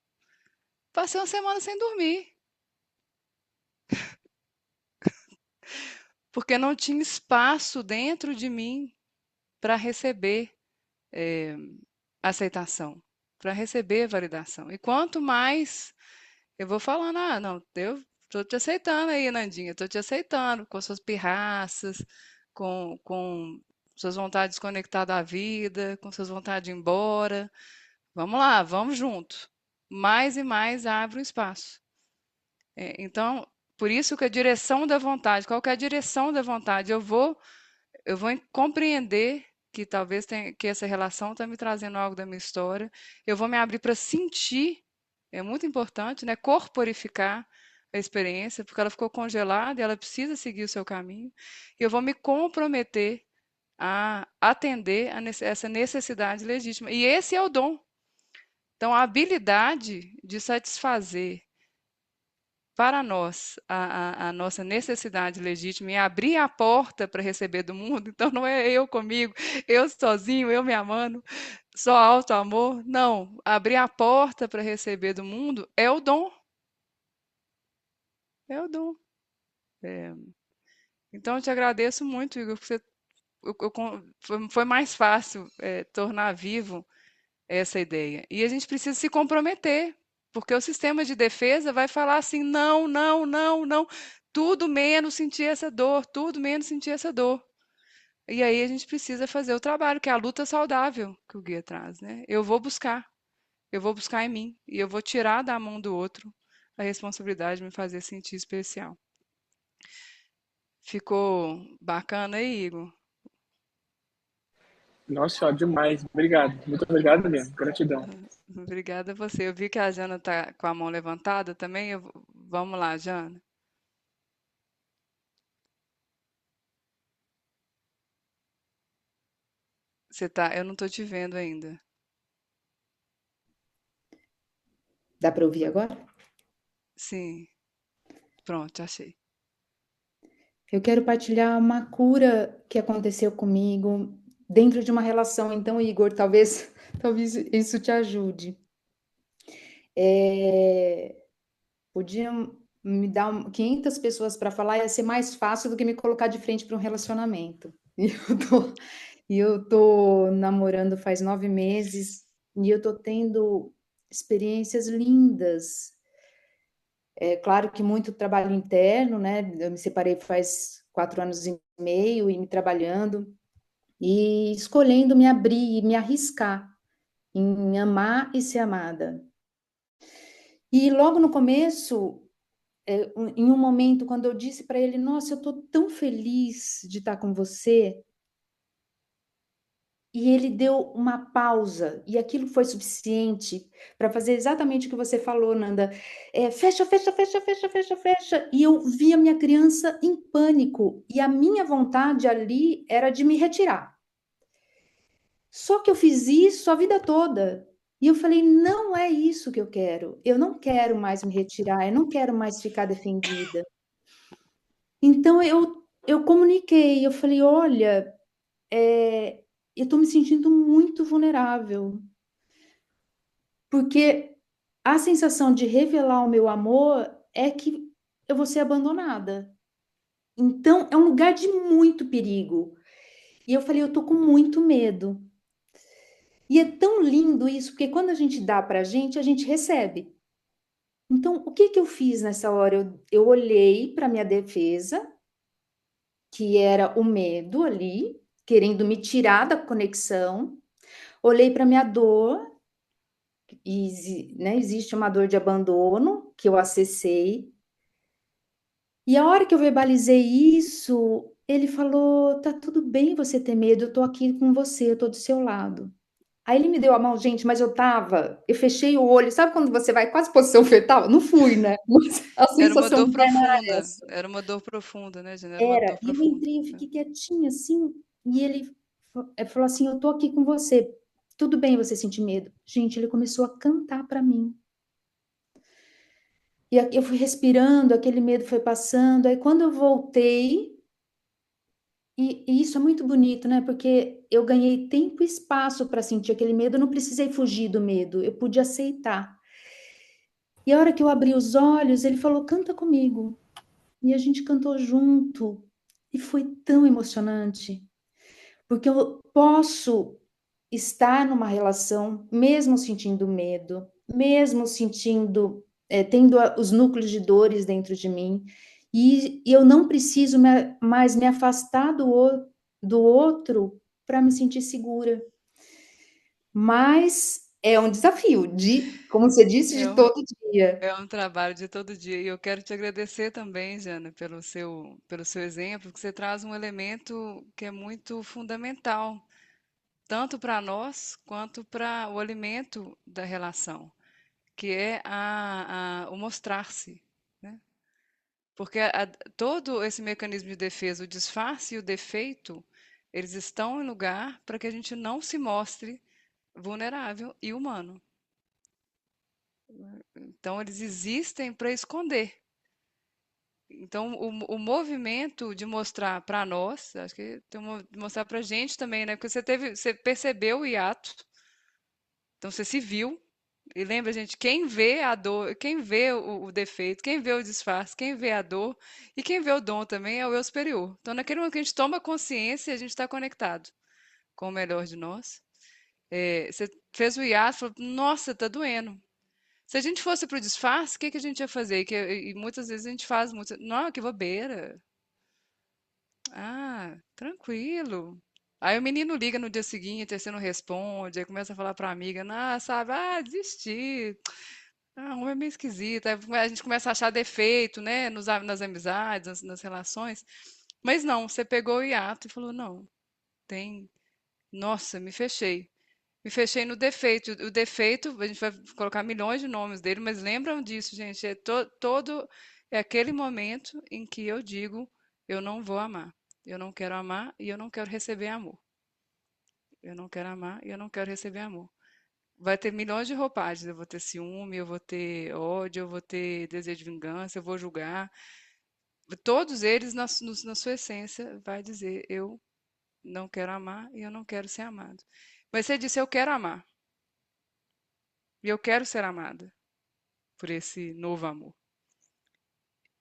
Passei uma semana sem dormir, porque não tinha espaço dentro de mim para receber eh, aceitação, para receber validação. E quanto mais eu vou falando, não, eu tô te aceitando aí, Nandinha, tô te aceitando com suas pirraças, com suas vontades desconectadas da vida, com suas vontades de ir embora. Vamos lá, vamos junto. Mais e mais abre um espaço. Então, por isso que a direção da vontade, qual que é a direção da vontade? Eu vou compreender que talvez que essa relação está me trazendo algo da minha história. Eu vou me abrir para sentir, é muito importante, né? Corporificar a experiência, porque ela ficou congelada e ela precisa seguir o seu caminho. E eu vou me comprometer a atender essa necessidade legítima. E esse é o dom. Então, a habilidade de satisfazer para nós a nossa necessidade legítima e abrir a porta para receber do mundo, então não é eu comigo, eu sozinho, eu me amando, só auto-amor. Não, abrir a porta para receber do mundo é o dom. É o dom. É. Então, eu te agradeço muito, Igor, porque foi mais fácil tornar vivo essa ideia. E a gente precisa se comprometer, porque o sistema de defesa vai falar assim: não, não, não, não, tudo menos sentir essa dor, tudo menos sentir essa dor. E aí a gente precisa fazer o trabalho, que é a luta saudável que o guia traz, né? Eu vou buscar em mim, e eu vou tirar da mão do outro a responsabilidade de me fazer sentir especial. Ficou bacana aí, Igor? Nossa, ó, demais. Obrigado. Muito obrigado mesmo. Gratidão. Obrigada a você. Eu vi que a Jana está com a mão levantada também. Vamos lá, Jana. Você tá... Eu não estou te vendo ainda. Dá para ouvir agora? Sim. Pronto, achei. Eu quero partilhar uma cura que aconteceu comigo dentro de uma relação. Então, Igor, talvez isso te ajude. Podiam me dar 500 pessoas para falar, ia ser mais fácil do que me colocar de frente para um relacionamento. E eu tô namorando faz 9 meses e eu tô tendo experiências lindas. É claro que muito trabalho interno, né? Eu me separei faz 4 anos e meio e me trabalhando e escolhendo me abrir e me arriscar em amar e ser amada. E logo no começo, em um momento, quando eu disse para ele, nossa, eu estou tão feliz de estar com você, e ele deu uma pausa, e aquilo foi suficiente para fazer exatamente o que você falou, Nanda. Fecha, fecha, fecha, fecha, fecha, fecha. E eu vi a minha criança em pânico, e a minha vontade ali era de me retirar. Só que eu fiz isso a vida toda. E eu falei, não é isso que eu quero. Eu não quero mais me retirar, eu não quero mais ficar defendida. Então eu comuniquei, eu falei, olha, eu estou me sentindo muito vulnerável, porque a sensação de revelar o meu amor é que eu vou ser abandonada. Então é um lugar de muito perigo. E eu falei, eu estou com muito medo. E é tão lindo isso, porque quando a gente dá para a gente recebe. Então, o que eu fiz nessa hora? Eu olhei para minha defesa, que era o medo ali, querendo me tirar da conexão. Olhei para minha dor, e, né, existe uma dor de abandono que eu acessei. E a hora que eu verbalizei isso, ele falou: tá tudo bem você ter medo, eu tô aqui com você, eu tô do seu lado. Aí ele me deu a mão, gente, mas eu fechei o olho, sabe quando você vai quase posição fetal? Não fui, né? Mas a Era uma sensação dor interna era profunda. essa. Era uma dor profunda, né, Jana? Era uma dor Era. E eu profunda. entrei, eu fiquei quietinha assim, e ele falou assim: eu tô aqui com você. Tudo bem você sentir medo. Gente, ele começou a cantar para mim. E eu fui respirando, aquele medo foi passando. Aí quando eu voltei, e isso é muito bonito, né? Porque eu ganhei tempo e espaço para sentir aquele medo, eu não precisei fugir do medo, eu pude aceitar. E a hora que eu abri os olhos, ele falou: canta comigo. E a gente cantou junto. E foi tão emocionante, porque eu posso estar numa relação, mesmo sentindo medo, mesmo sentindo, tendo os núcleos de dores dentro de mim, e eu não preciso mais me afastar do outro para me sentir segura. Mas é um desafio, como você disse, É de um, todo dia. é um trabalho de todo dia. E eu quero te agradecer também, Jana, pelo seu exemplo, que você traz um elemento que é muito fundamental, tanto para nós quanto para o alimento da relação, que é o mostrar-se, né? Porque todo esse mecanismo de defesa, o disfarce e o defeito, eles estão em lugar para que a gente não se mostre vulnerável e humano. Então, eles existem para esconder. Então, o movimento de mostrar para nós, acho que tem de mostrar para a gente também, né? Porque você percebeu o hiato, então você se viu. E lembra, gente, quem vê a dor, quem vê o defeito, quem vê o disfarce, quem vê a dor e quem vê o dom também é o eu superior. Então, naquele momento que a gente toma consciência, a gente está conectado com o melhor de nós. Você fez o hiato, falou, nossa, tá doendo. Se a gente fosse para o disfarce, o que que a gente ia fazer? E muitas vezes a gente faz muito. Não, que bobeira. Ah, tranquilo. Aí o menino liga no dia seguinte, aí você não responde, aí começa a falar pra amiga, ah, sabe, desisti. Ah, um é meio esquisito. Aí a gente começa a achar defeito, né, nas amizades, nas relações. Mas não, você pegou o hiato e falou, não, tem. Nossa, me fechei. Me fechei no defeito. O defeito, a gente vai colocar milhões de nomes dele, mas lembram disso, gente. É aquele momento em que eu digo, eu não vou amar. Eu não quero amar e eu não quero receber amor. Eu não quero amar e eu não quero receber amor. Vai ter milhões de roupagens. Eu vou ter ciúme, eu vou ter ódio, eu vou ter desejo de vingança, eu vou julgar. Todos eles, na sua essência, vai dizer, eu não quero amar e eu não quero ser amado. Mas você disse, eu quero amar. E eu quero ser amada por esse novo amor.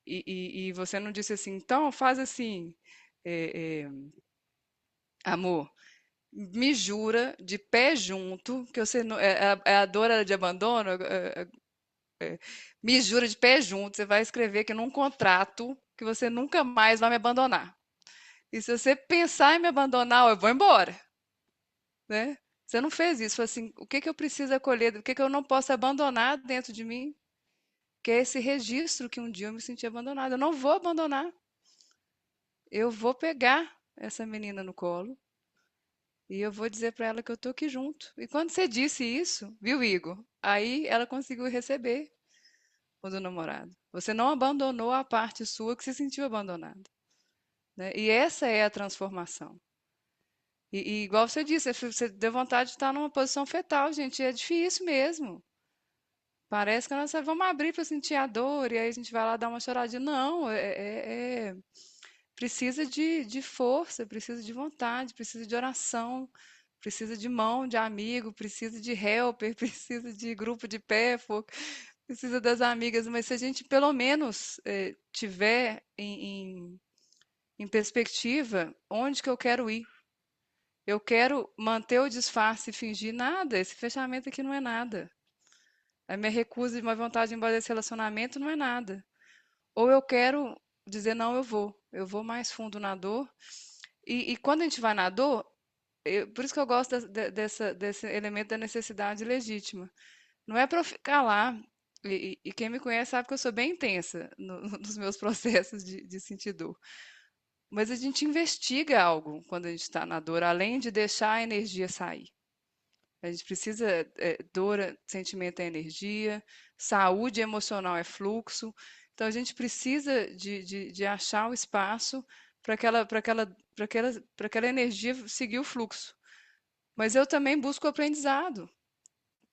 E você não disse assim, então faz assim, é, é, amor, me jura de pé junto que você não, é a dor era de abandono, me jura de pé junto, você vai escrever aqui num contrato que você nunca mais vai me abandonar. E se você pensar em me abandonar, eu vou embora, né? Você não fez isso, foi assim, o que que eu preciso acolher, o que que eu não posso abandonar dentro de mim? Que é esse registro que um dia eu me senti abandonada. Eu não vou abandonar. Eu vou pegar essa menina no colo e eu vou dizer para ela que eu tô aqui junto. E quando você disse isso, viu, Igor? Aí ela conseguiu receber o do namorado. Você não abandonou a parte sua que se sentiu abandonada, né? E essa é a transformação. E igual você disse, você deu vontade de estar numa posição fetal, gente. E é difícil mesmo. Parece que nós vamos abrir para sentir a dor e aí a gente vai lá dar uma choradinha. Não, precisa de força, precisa de vontade, precisa de oração, precisa de mão de amigo, precisa de helper, precisa de grupo de pé, precisa das amigas. Mas se a gente pelo menos tiver em perspectiva onde que eu quero ir, eu quero manter o disfarce e fingir nada. Esse fechamento aqui não é nada. A minha recusa de uma vontade de ir embora desse relacionamento não é nada. Ou eu quero dizer, não, eu vou mais fundo na dor. E quando a gente vai na dor, por isso que eu gosto desse elemento da necessidade legítima. Não é para eu ficar lá, e quem me conhece sabe que eu sou bem intensa nos meus processos de sentir dor. Mas a gente investiga algo quando a gente está na dor, além de deixar a energia sair. A gente precisa, dor, sentimento é energia, saúde emocional é fluxo. Então a gente precisa de achar o espaço para aquela energia seguir o fluxo. Mas eu também busco o aprendizado,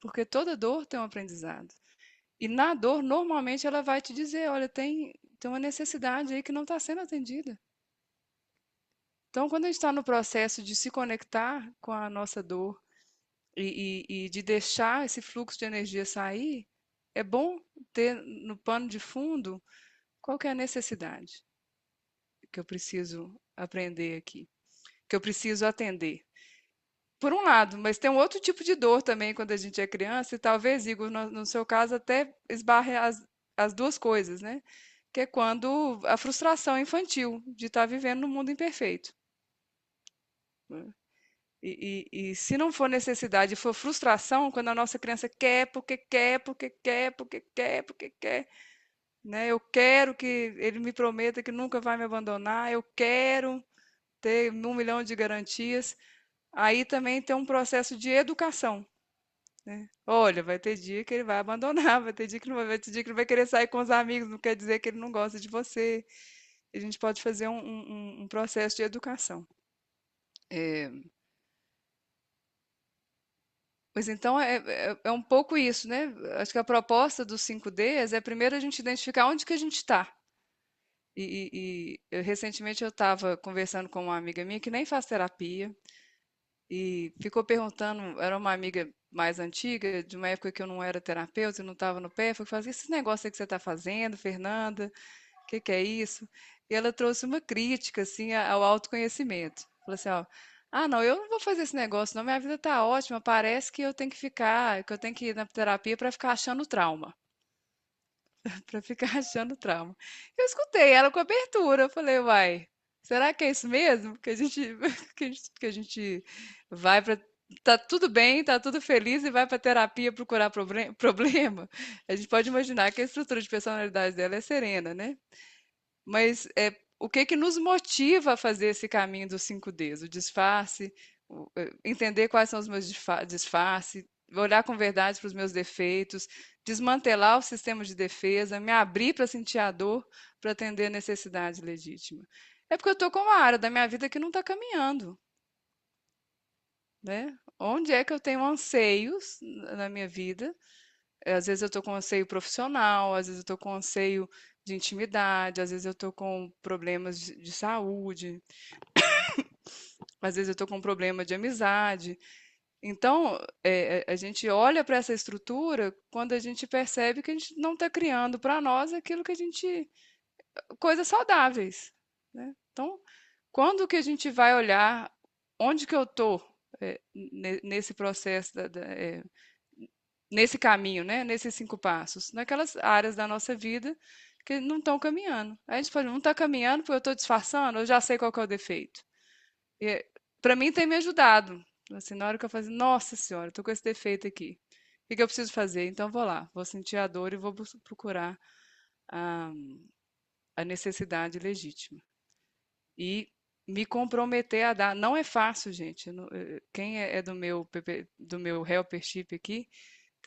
porque toda dor tem um aprendizado. E na dor, normalmente, ela vai te dizer: olha, tem uma necessidade aí que não está sendo atendida. Então, quando a gente está no processo de se conectar com a nossa dor e de deixar esse fluxo de energia sair, é bom ter no pano de fundo qual que é a necessidade que eu preciso aprender aqui, que eu preciso atender. Por um lado, mas tem um outro tipo de dor também quando a gente é criança, e talvez, Igor, no seu caso, até esbarre as duas coisas, né? Que é quando a frustração infantil de estar vivendo num mundo imperfeito, né? E se não for necessidade, for frustração, quando a nossa criança quer, porque quer, porque quer, porque quer, porque quer, né? Eu quero que ele me prometa que nunca vai me abandonar, eu quero ter 1 milhão de garantias. Aí também tem um processo de educação, né? Olha, vai ter dia que ele vai abandonar, vai ter dia que não vai ter dia que ele vai querer sair com os amigos, não quer dizer que ele não gosta de você. A gente pode fazer um processo de educação. É, Mas então é um pouco isso, né? Acho que a proposta dos 5Ds é primeiro a gente identificar onde que a gente está. Recentemente eu estava conversando com uma amiga minha que nem faz terapia e ficou perguntando, era uma amiga mais antiga, de uma época que eu não era terapeuta e não estava no pé, foi fazer esse negócio aí que você está fazendo, Fernanda, o que que é isso? E ela trouxe uma crítica assim ao autoconhecimento. Falou assim, ó, ah, não, eu não vou fazer esse negócio, não, minha vida tá ótima, parece que eu tenho que ficar, que eu tenho que ir na terapia para ficar achando trauma. Para ficar achando trauma. Eu escutei ela com abertura, eu falei, uai, será que é isso mesmo? Que a gente, que a gente vai para. Tá tudo bem, tá tudo feliz e vai para terapia procurar problema? A gente pode imaginar que a estrutura de personalidade dela é serena, né? Mas o que que nos motiva a fazer esse caminho dos 5Ds? O disfarce, entender quais são os meus disfarces, olhar com verdade para os meus defeitos, desmantelar o sistema de defesa, me abrir para sentir a dor, para atender a necessidade legítima. É porque eu estou com uma área da minha vida que não está caminhando, né? Onde é que eu tenho anseios na minha vida? Às vezes eu estou com anseio profissional, às vezes eu estou com anseio de intimidade, às vezes eu estou com problemas de saúde, às vezes eu estou com um problema de amizade. Então, a gente olha para essa estrutura quando a gente percebe que a gente não está criando para nós aquilo que a gente. Coisas saudáveis, né? Então, quando que a gente vai olhar onde que eu estou nesse processo, nesse caminho, né? Nesses 5 passos, naquelas áreas da nossa vida que não estão caminhando. Aí a gente pode, não está caminhando porque eu estou disfarçando, eu já sei qual que é o defeito. E para mim tem me ajudado. Assim, na hora que eu faço, nossa senhora, estou com esse defeito aqui. O que que eu preciso fazer? Então vou lá, vou sentir a dor e vou procurar a, a necessidade legítima. E me comprometer a dar. Não é fácil, gente. Quem é do meu do meu helpership aqui,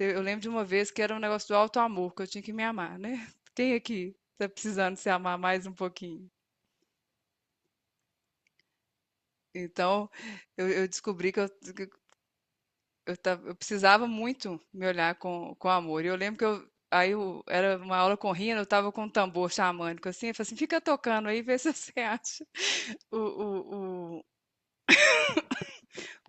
eu lembro de uma vez que era um negócio do alto amor, que eu tinha que me amar, né? Quem aqui está precisando se amar mais um pouquinho? Então, eu descobri que eu precisava muito me olhar com amor. E eu lembro que era uma aula com Rina, eu estava com um tambor xamânico assim, eu falei assim, fica tocando aí, vê se você acha o, o, o,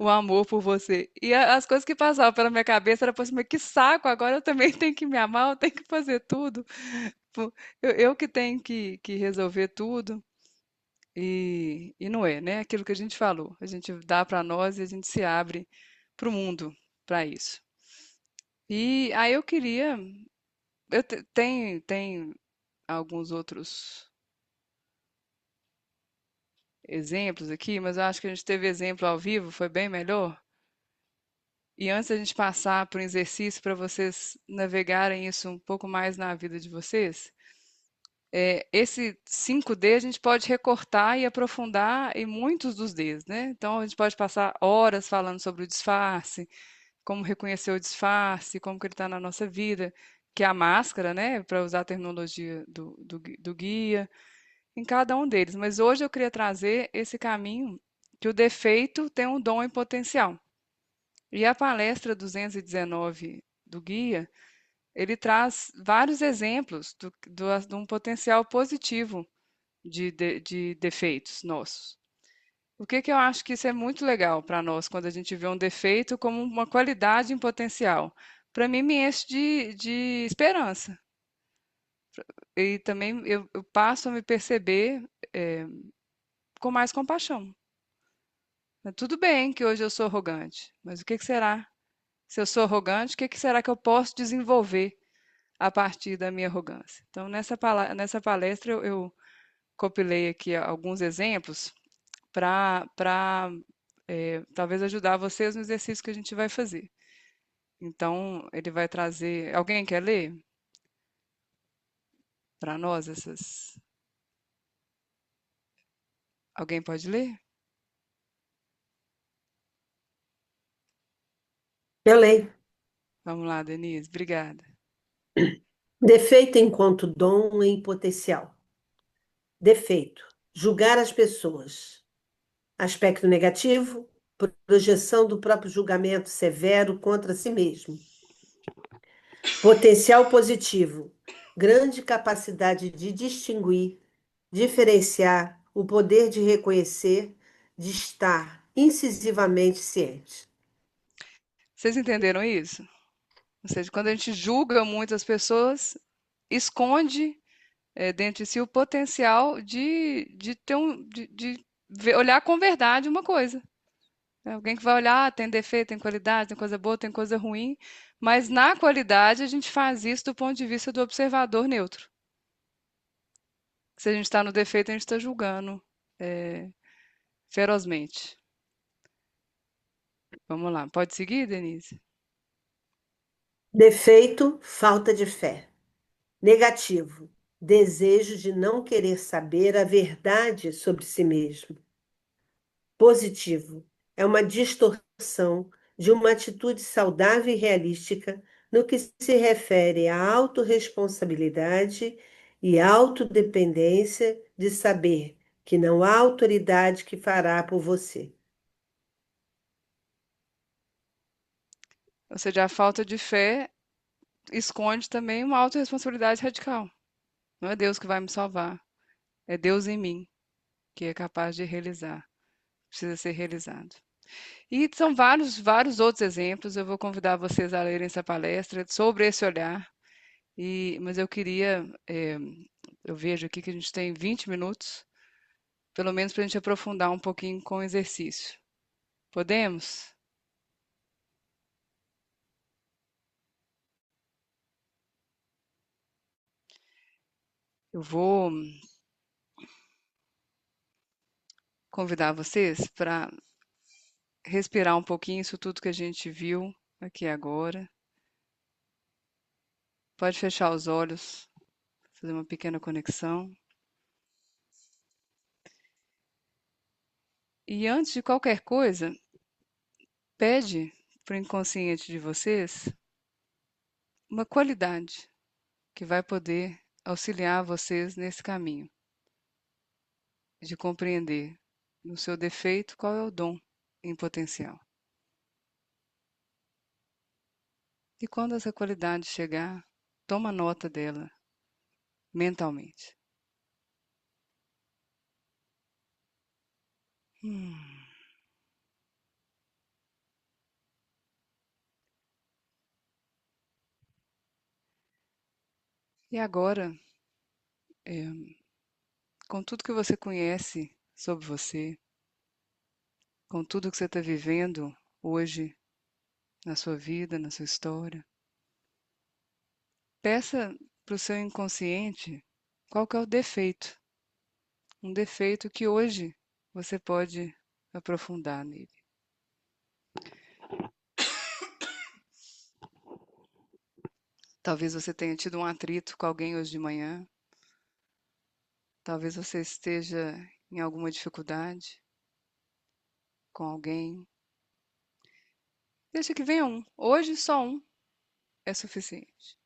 o amor por você. E as coisas que passavam pela minha cabeça era assim, mas que saco, agora eu também tenho que me amar, eu tenho que fazer tudo. Eu que tenho que resolver tudo. E não é, né? Aquilo que a gente falou. A gente dá para nós e a gente se abre para o mundo para isso. E aí eu queria. Tem alguns outros exemplos aqui, mas eu acho que a gente teve exemplo ao vivo, foi bem melhor. E antes da gente passar para o exercício para vocês navegarem isso um pouco mais na vida de vocês, esse 5D a gente pode recortar e aprofundar em muitos dos Ds, né? Então a gente pode passar horas falando sobre o disfarce, como reconhecer o disfarce, como que ele está na nossa vida, que é a máscara, né? Para usar a terminologia do guia, em cada um deles. Mas hoje eu queria trazer esse caminho que o defeito tem um dom em potencial. E a palestra 219 do guia, ele traz vários exemplos de um potencial positivo de defeitos nossos. O que que eu acho que isso é muito legal para nós, quando a gente vê um defeito como uma qualidade em potencial? Para mim, me enche de esperança. E também eu passo a me perceber com mais compaixão. Tudo bem que hoje eu sou arrogante, mas o que que será? Se eu sou arrogante, o que que será que eu posso desenvolver a partir da minha arrogância? Então, nessa palestra, eu compilei aqui alguns exemplos para talvez ajudar vocês no exercício que a gente vai fazer. Então, ele vai trazer. Alguém quer ler para nós essas? Alguém pode ler? Eu leio. Vamos lá, Denise, obrigada. Defeito enquanto dom em potencial. Defeito: julgar as pessoas. Aspecto negativo: projeção do próprio julgamento severo contra si mesmo. Potencial positivo: grande capacidade de distinguir, diferenciar, o poder de reconhecer, de estar incisivamente ciente. Vocês entenderam isso? Ou seja, quando a gente julga muitas pessoas, esconde dentro de si o potencial de ter olhar com verdade uma coisa. É alguém que vai olhar, tem defeito, tem qualidade, tem coisa boa, tem coisa ruim, mas na qualidade a gente faz isso do ponto de vista do observador neutro. Se a gente está no defeito, a gente está julgando ferozmente. Vamos lá, pode seguir, Denise? Defeito, falta de fé. Negativo, desejo de não querer saber a verdade sobre si mesmo. Positivo, é uma distorção de uma atitude saudável e realística no que se refere à autorresponsabilidade e autodependência de saber que não há autoridade que fará por você. Ou seja, a falta de fé esconde também uma autorresponsabilidade radical. Não é Deus que vai me salvar, é Deus em mim que é capaz de realizar, precisa ser realizado. E são vários outros exemplos. Eu vou convidar vocês a lerem essa palestra sobre esse olhar. Mas eu queria, eu vejo aqui que a gente tem 20 minutos, pelo menos para a gente aprofundar um pouquinho com o exercício. Podemos? Eu vou convidar vocês para respirar um pouquinho isso tudo que a gente viu aqui agora. Pode fechar os olhos, fazer uma pequena conexão. E antes de qualquer coisa, pede para o inconsciente de vocês uma qualidade que vai poder auxiliar vocês nesse caminho de compreender no seu defeito qual é o dom em potencial. E quando essa qualidade chegar, toma nota dela mentalmente. Hum. E agora, com tudo que você conhece sobre você, com tudo que você está vivendo hoje na sua vida, na sua história, peça para o seu inconsciente qual que é o defeito. Um defeito que hoje você pode aprofundar nele. Talvez você tenha tido um atrito com alguém hoje de manhã. Talvez você esteja em alguma dificuldade com alguém. Deixa que venha um. Hoje só um é suficiente.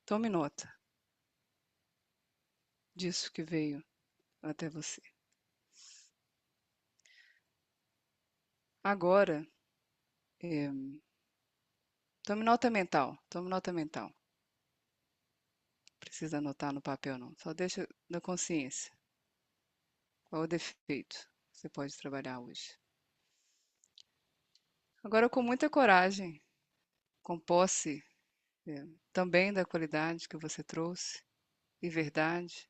Tome nota disso que veio até você. Agora, tome nota mental. Tome nota mental. Não precisa anotar no papel, não. Só deixa na consciência. Qual o defeito que você pode trabalhar hoje? Agora, com muita coragem, com posse também da qualidade que você trouxe e verdade,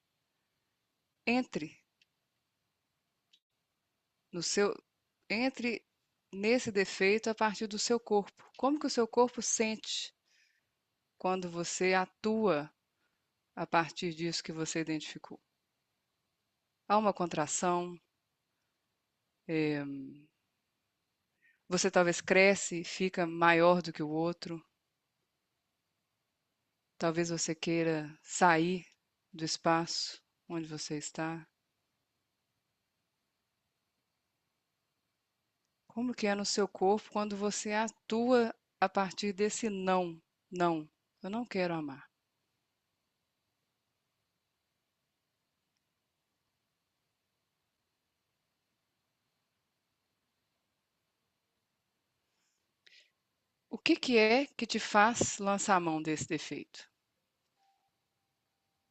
entre entre nesse defeito a partir do seu corpo. Como que o seu corpo sente quando você atua a partir disso que você identificou? Há uma contração, você talvez cresce e fica maior do que o outro. Talvez você queira sair do espaço onde você está. Como que é no seu corpo quando você atua a partir desse não? Não, eu não quero amar. O que que é que te faz lançar a mão desse defeito?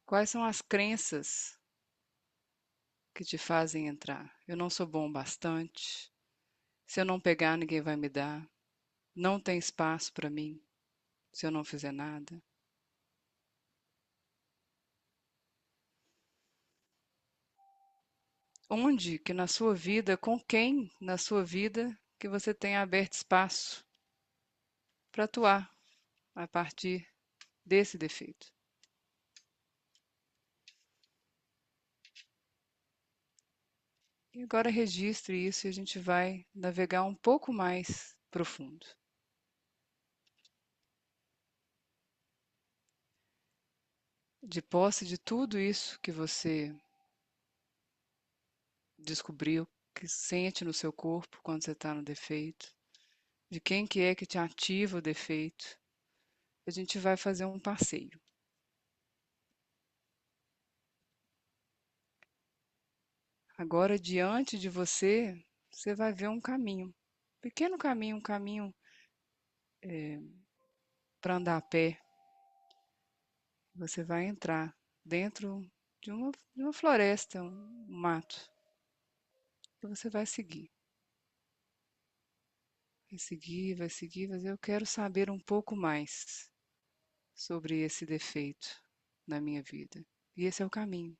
Quais são as crenças que te fazem entrar? Eu não sou bom o bastante. Se eu não pegar, ninguém vai me dar. Não tem espaço para mim se eu não fizer nada. Onde que na sua vida, com quem na sua vida que você tem aberto espaço para atuar a partir desse defeito? E agora registre isso e a gente vai navegar um pouco mais profundo. De posse de tudo isso que você descobriu, que sente no seu corpo quando você está no defeito, de quem que é que te ativa o defeito, a gente vai fazer um passeio. Agora, diante de você, você vai ver um caminho, pequeno caminho, um caminho para andar a pé. Você vai entrar dentro de uma floresta, um mato, e você vai seguir. Vai seguir, vai seguir, mas eu quero saber um pouco mais sobre esse defeito na minha vida. E esse é o caminho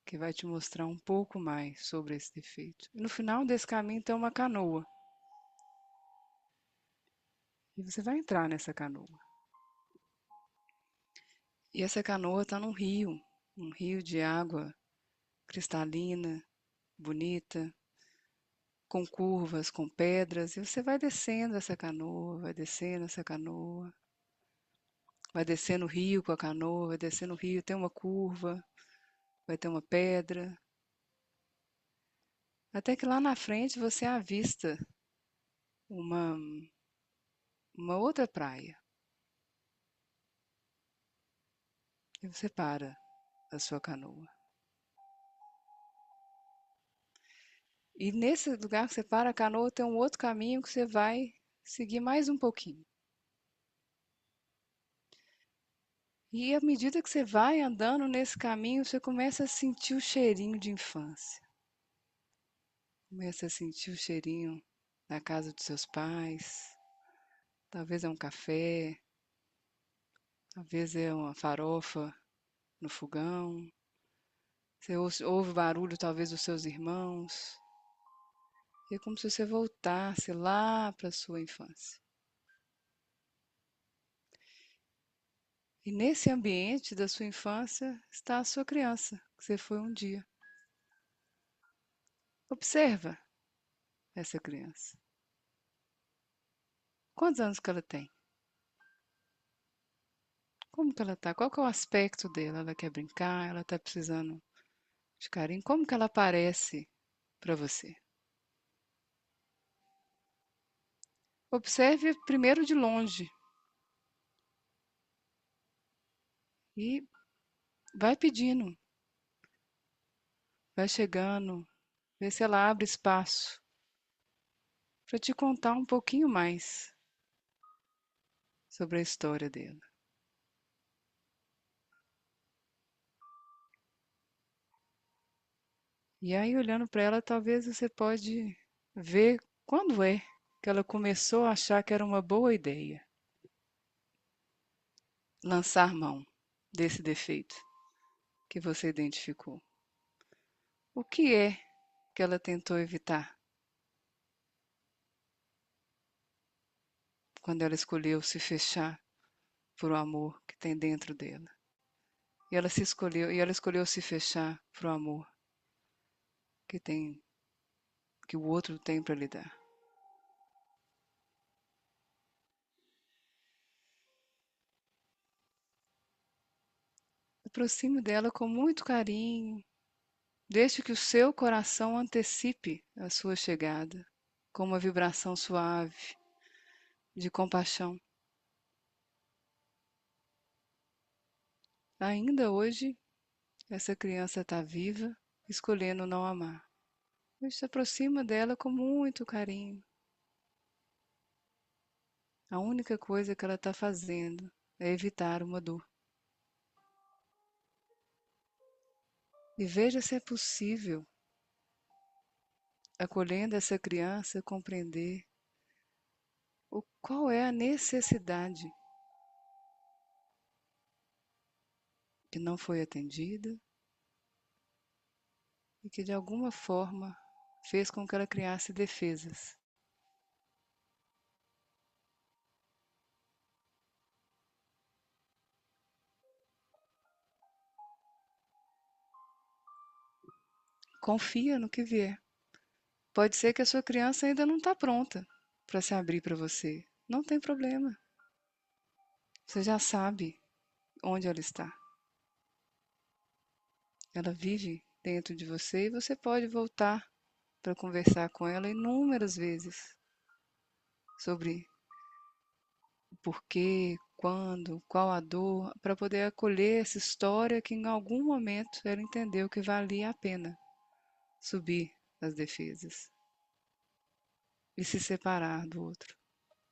que vai te mostrar um pouco mais sobre esse defeito. E no final desse caminho tem uma canoa. E você vai entrar nessa canoa. E essa canoa está num rio, um rio de água cristalina, bonita, com curvas, com pedras. E você vai descendo essa canoa, vai descendo essa canoa. Vai descendo o rio com a canoa, vai descendo o rio, tem uma curva, vai ter uma pedra. Até que lá na frente você avista uma, uma outra praia. E você para a sua canoa. E nesse lugar que você para a canoa tem um outro caminho que você vai seguir mais um pouquinho. E à medida que você vai andando nesse caminho, você começa a sentir o cheirinho de infância. Começa a sentir o cheirinho da casa dos seus pais. Talvez é um café, talvez é uma farofa no fogão. Você ouve o barulho, talvez, dos seus irmãos. E é como se você voltasse lá para a sua infância. E nesse ambiente da sua infância está a sua criança, que você foi um dia. Observa essa criança. Quantos anos que ela tem? Como que ela está? Qual que é o aspecto dela? Ela quer brincar? Ela está precisando de carinho? Como que ela aparece para você? Observe primeiro de longe e vai pedindo, vai chegando, vê se ela abre espaço para te contar um pouquinho mais sobre a história dela. E aí, olhando para ela, talvez você pode ver quando é que ela começou a achar que era uma boa ideia lançar mão desse defeito que você identificou. O que é que ela tentou evitar quando ela escolheu se fechar para o amor que tem dentro dela? E ela escolheu se fechar para o amor que o outro tem para lhe dar. Aproxime dela com muito carinho. Deixe que o seu coração antecipe a sua chegada com uma vibração suave de compaixão. Ainda hoje, essa criança está viva, escolhendo não amar. Mas se aproxima dela com muito carinho. A única coisa que ela está fazendo é evitar uma dor. E veja se é possível, acolhendo essa criança, compreender qual é a necessidade que não foi atendida e que de alguma forma fez com que ela criasse defesas. Confia no que vier. Pode ser que a sua criança ainda não está pronta para se abrir para você. Não tem problema. Você já sabe onde ela está. Ela vive dentro de você e você pode voltar para conversar com ela inúmeras vezes sobre o porquê, quando, qual a dor, para poder acolher essa história que em algum momento ela entendeu que valia a pena subir as defesas e se separar do outro.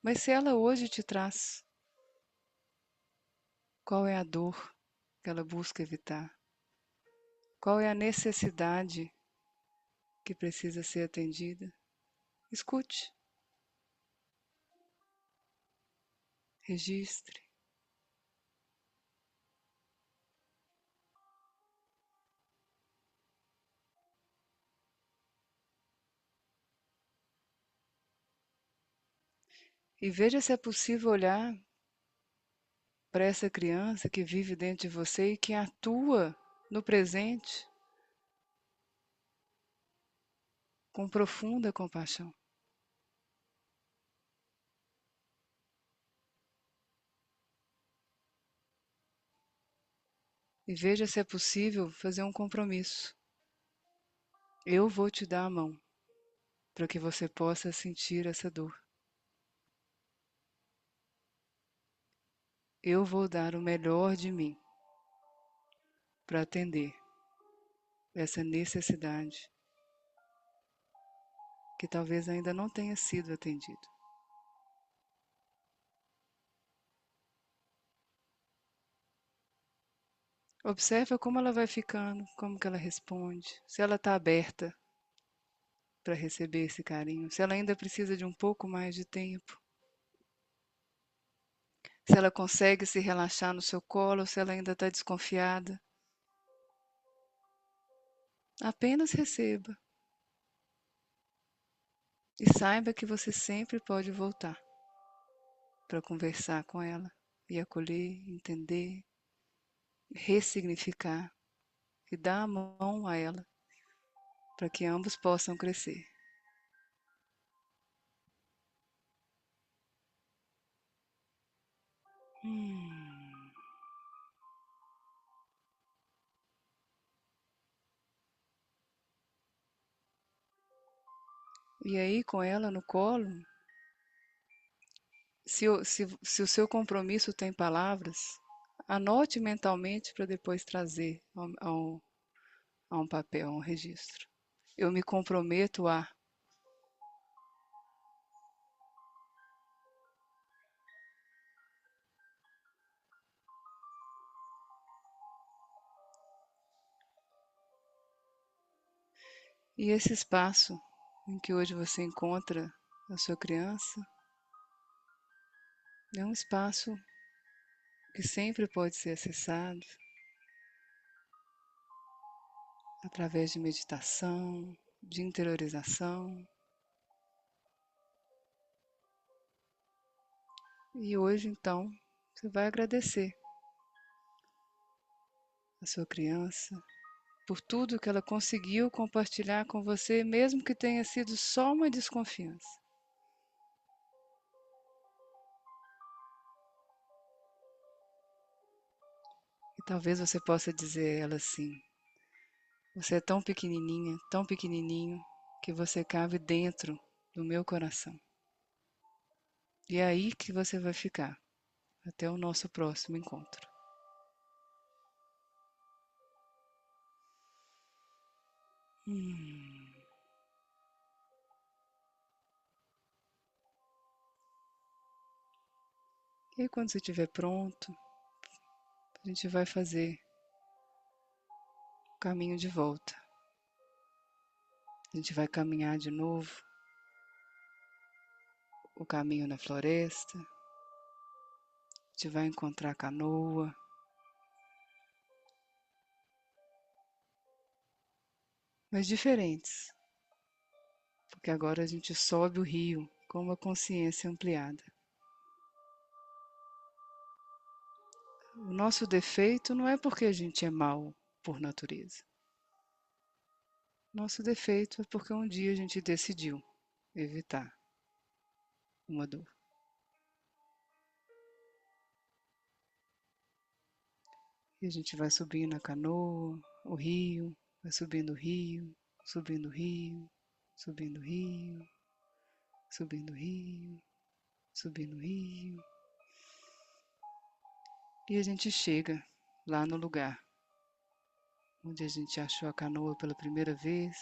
Mas se ela hoje te traz, qual é a dor que ela busca evitar? Qual é a necessidade que precisa ser atendida? Escute, registre. E veja se é possível olhar para essa criança que vive dentro de você e que atua no presente com profunda compaixão. E veja se é possível fazer um compromisso. Eu vou te dar a mão para que você possa sentir essa dor. Eu vou dar o melhor de mim para atender essa necessidade que talvez ainda não tenha sido atendido. Observa como ela vai ficando, como que ela responde, se ela está aberta para receber esse carinho, se ela ainda precisa de um pouco mais de tempo, se ela consegue se relaxar no seu colo ou se ela ainda está desconfiada. Apenas receba e saiba que você sempre pode voltar para conversar com ela e acolher, entender, ressignificar e dar a mão a ela para que ambos possam crescer. E aí, com ela no colo, se o seu compromisso tem palavras, anote mentalmente para depois trazer a um papel, a um registro. Eu me comprometo a. E esse espaço em que hoje você encontra a sua criança é um espaço que sempre pode ser acessado através de meditação, de interiorização. E hoje, então, você vai agradecer a sua criança por tudo que ela conseguiu compartilhar com você, mesmo que tenha sido só uma desconfiança. E talvez você possa dizer a ela assim: você é tão pequenininha, tão pequenininho, que você cabe dentro do meu coração. E é aí que você vai ficar, até o nosso próximo encontro. E aí, quando você estiver pronto, a gente vai fazer o caminho de volta. A gente vai caminhar de novo o caminho na floresta. A gente vai encontrar a canoa, mas diferentes, porque agora a gente sobe o rio com uma consciência ampliada. O nosso defeito não é porque a gente é mau por natureza. Nosso defeito é porque um dia a gente decidiu evitar uma dor. E a gente vai subindo a canoa, o rio, vai subindo o rio, subindo o rio, subindo o rio, subindo o rio, subindo o rio. E a gente chega lá no lugar onde a gente achou a canoa pela primeira vez,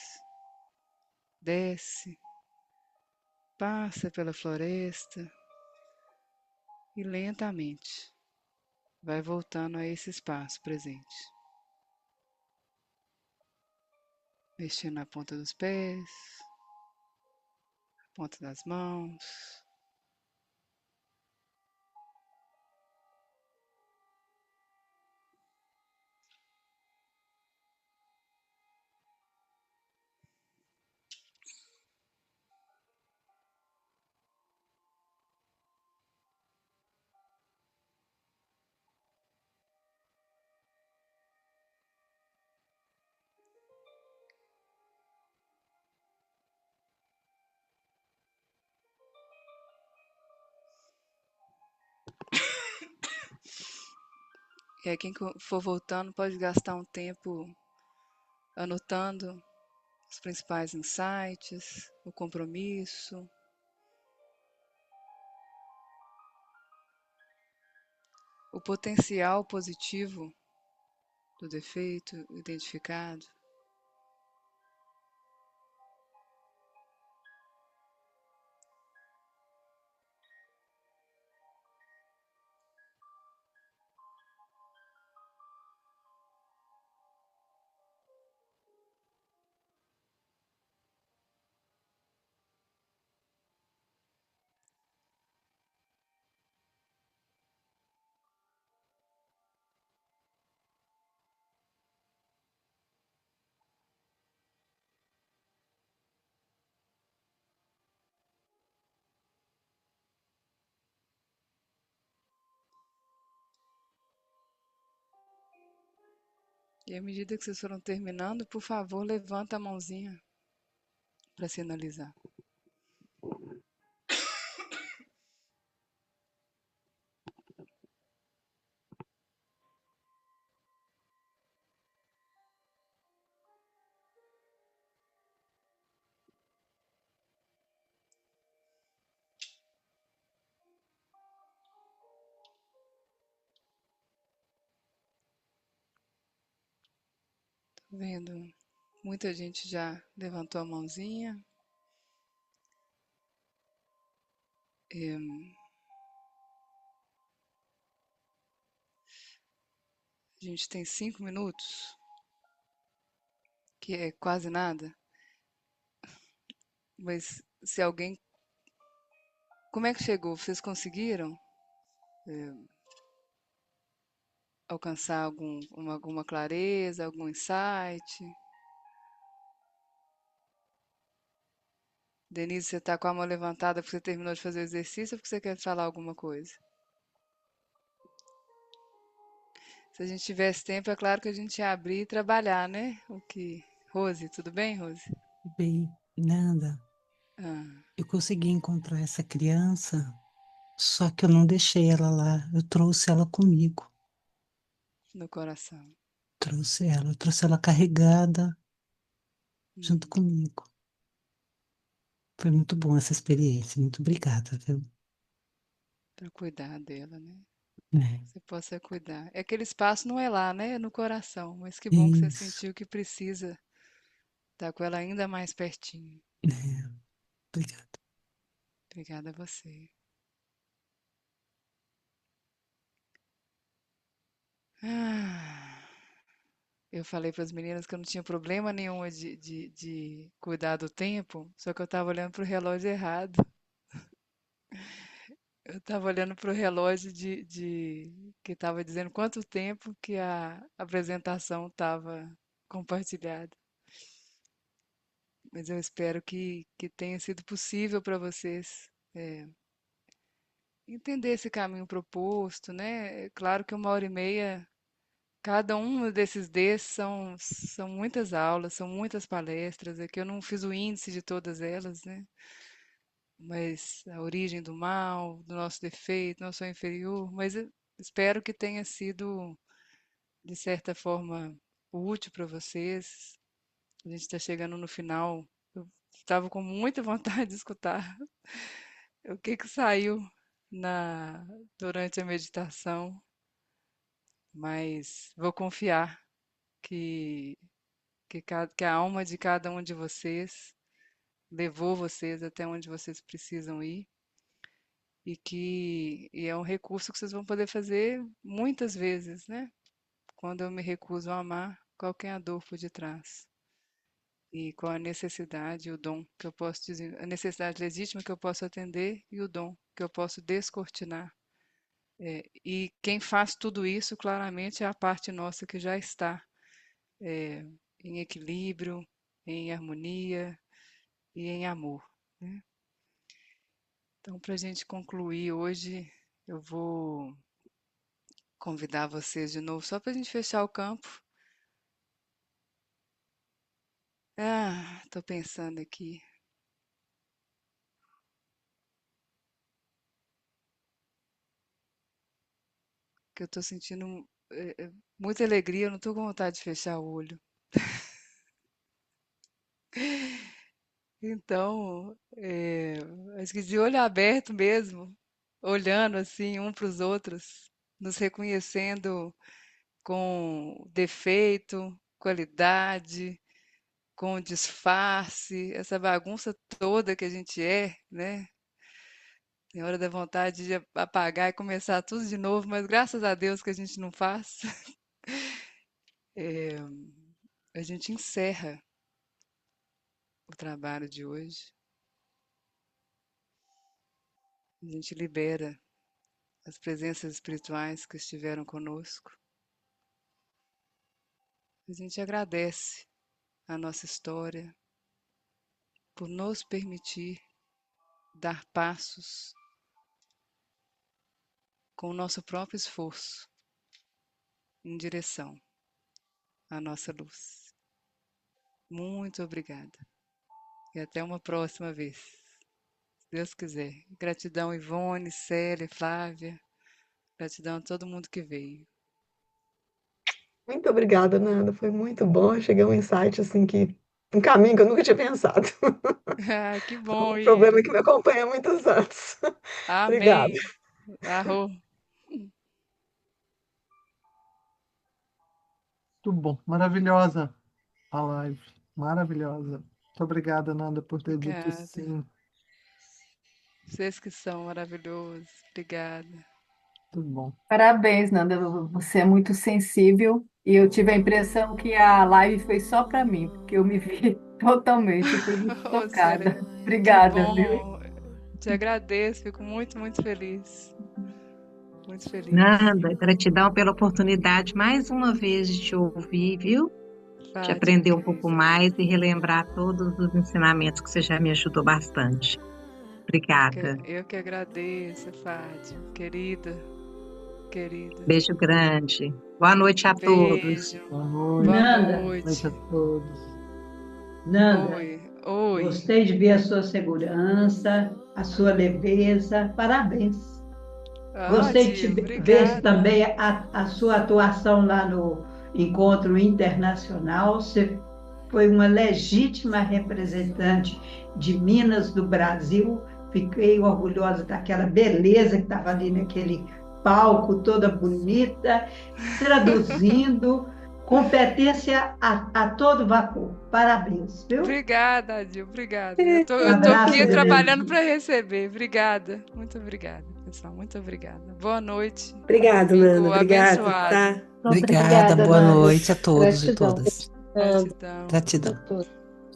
desce, passa pela floresta e lentamente vai voltando a esse espaço presente. Mexendo na ponta dos pés, ponta das mãos. E aí quem for voltando pode gastar um tempo anotando os principais insights, o compromisso, o potencial positivo do defeito identificado. E à medida que vocês foram terminando, por favor, levanta a mãozinha para sinalizar. Tô vendo? Muita gente já levantou a mãozinha. A gente tem 5 minutos, que é quase nada. Mas se alguém... Como é que chegou? Vocês conseguiram alcançar alguma clareza, algum insight? Denise, você está com a mão levantada porque você terminou de fazer o exercício ou porque você quer falar alguma coisa? Se a gente tivesse tempo, é claro que a gente ia abrir e trabalhar, né? Rose, tudo bem, Rose? Bem, nada. Ah, Eu consegui encontrar essa criança, só que eu não deixei ela lá. Eu trouxe ela comigo. no coração. Eu trouxe ela carregada junto Hum, comigo. Foi muito bom essa experiência. Muito obrigada, viu? para cuidar dela, né? É, Você possa cuidar. É aquele espaço não é lá, né? É no coração. Mas que bom que você isso. sentiu que precisa estar com ela ainda mais pertinho. É, obrigada. Obrigada a você. Ah, eu falei para as meninas que eu não tinha problema nenhum de cuidar do tempo, só que eu estava olhando para o relógio errado. Eu estava olhando para o relógio que estava dizendo quanto tempo que a apresentação estava compartilhada. Mas eu espero que tenha sido possível para vocês entender esse caminho proposto, né? É claro que 1 hora e meia, cada um desses Ds são muitas aulas, são muitas palestras. É que eu não fiz o índice de todas elas, né? Mas a origem do mal, do nosso defeito, nosso eu inferior. Mas eu espero que tenha sido, de certa forma, útil para vocês. A gente está chegando no final. Eu estava com muita vontade de escutar o que saiu durante a meditação, mas vou confiar que, que a alma de cada um de vocês levou vocês até onde vocês precisam ir e é um recurso que vocês vão poder fazer muitas vezes, né? Quando eu me recuso a amar, qual que é a dor por detrás? E qual a necessidade e o dom que eu posso dizer, a necessidade legítima que eu posso atender e o dom que eu posso descortinar. E quem faz tudo isso, claramente, é a parte nossa que já está é, em equilíbrio, em harmonia e em amor, né? Então, para a gente concluir hoje, eu vou convidar vocês de novo, só para a gente fechar o campo. Estou pensando aqui. Que eu estou sentindo muita alegria, eu não estou com vontade de fechar o olho. Então, acho que de olho aberto mesmo, olhando assim um para os outros, nos reconhecendo com defeito, qualidade, com disfarce, essa bagunça toda que a gente né? Tem hora da vontade de apagar e começar tudo de novo, mas graças a Deus que a gente não faz. A gente encerra o trabalho de hoje, a gente libera as presenças espirituais que estiveram conosco, a gente agradece a nossa história por nos permitir dar passos com o nosso próprio esforço em direção à nossa luz. Muito obrigada e até uma próxima vez, se Deus quiser. Gratidão, Ivone, Célia, Flávia, gratidão a todo mundo que veio. Muito obrigada, Nanda. Foi muito bom. Cheguei a um insight assim um caminho que eu nunca tinha pensado. Que É bom, um problema e que me acompanha há muitos anos. Obrigada. amém. Arro. Muito bom. Maravilhosa a live. Maravilhosa. Muito obrigada, Nanda, por ter dito Obrigada. sim. Vocês que são maravilhosos. Obrigada. Muito bom. Parabéns, Nanda. Você é muito sensível e eu tive a impressão que a live foi só para mim, porque eu me vi totalmente, fui muito Ô, Célia, tocada. que Obrigada, viu? bom. Te agradeço, fico muito, muito feliz. Muito feliz. Nada, gratidão pela oportunidade mais uma vez de te ouvir, viu? De Fátima, aprender um pouco querida. mais e relembrar todos os ensinamentos que você já me ajudou bastante. Obrigada. Eu que agradeço, Fátima, querida. Beijo grande. Boa noite a todos. Beijo. Boa noite. Boa Nanda, noite. A todos. Nanda, Oi. gostei de ver a sua segurança, a sua leveza. Parabéns. Gostei de Tia, ver obrigada. também a sua atuação lá no Encontro Internacional. Você foi uma legítima representante de Minas do Brasil. Fiquei orgulhosa daquela beleza que estava ali naquele palco, toda bonita, traduzindo, competência a todo vapor. Parabéns, viu? Obrigada, Adil, obrigada. Eu tô Abraço, aqui trabalhando Helena. para receber. Obrigada. Muito obrigada, pessoal. Muito obrigada. Boa noite. Obrigado, Domingo Nanda. Obrigada, abençoado. tá? Obrigada, boa Nanda. noite a todos e Gratidão. todas. Gratidão. Gratidão.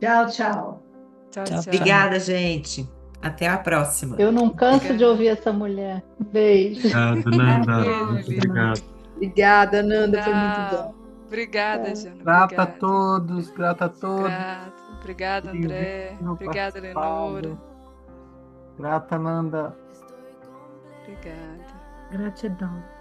Tchau, tchau. Tchau, Tchau, tchau. Obrigada, gente. Até a próxima. Eu não canso de Obrigada. ouvir essa mulher. Beijo. Obrigado, Nanda. Beijo, Muito Vivi. obrigado. Obrigada, Nanda, foi muito bom. Tchau. Obrigada, Tchau. Jana. Grata a Obrigada. todos, grata a todos. Grato. Obrigada, André. Silvio, Obrigada, Eleonora. participado. Grata, Nanda. Obrigada. Gratidão.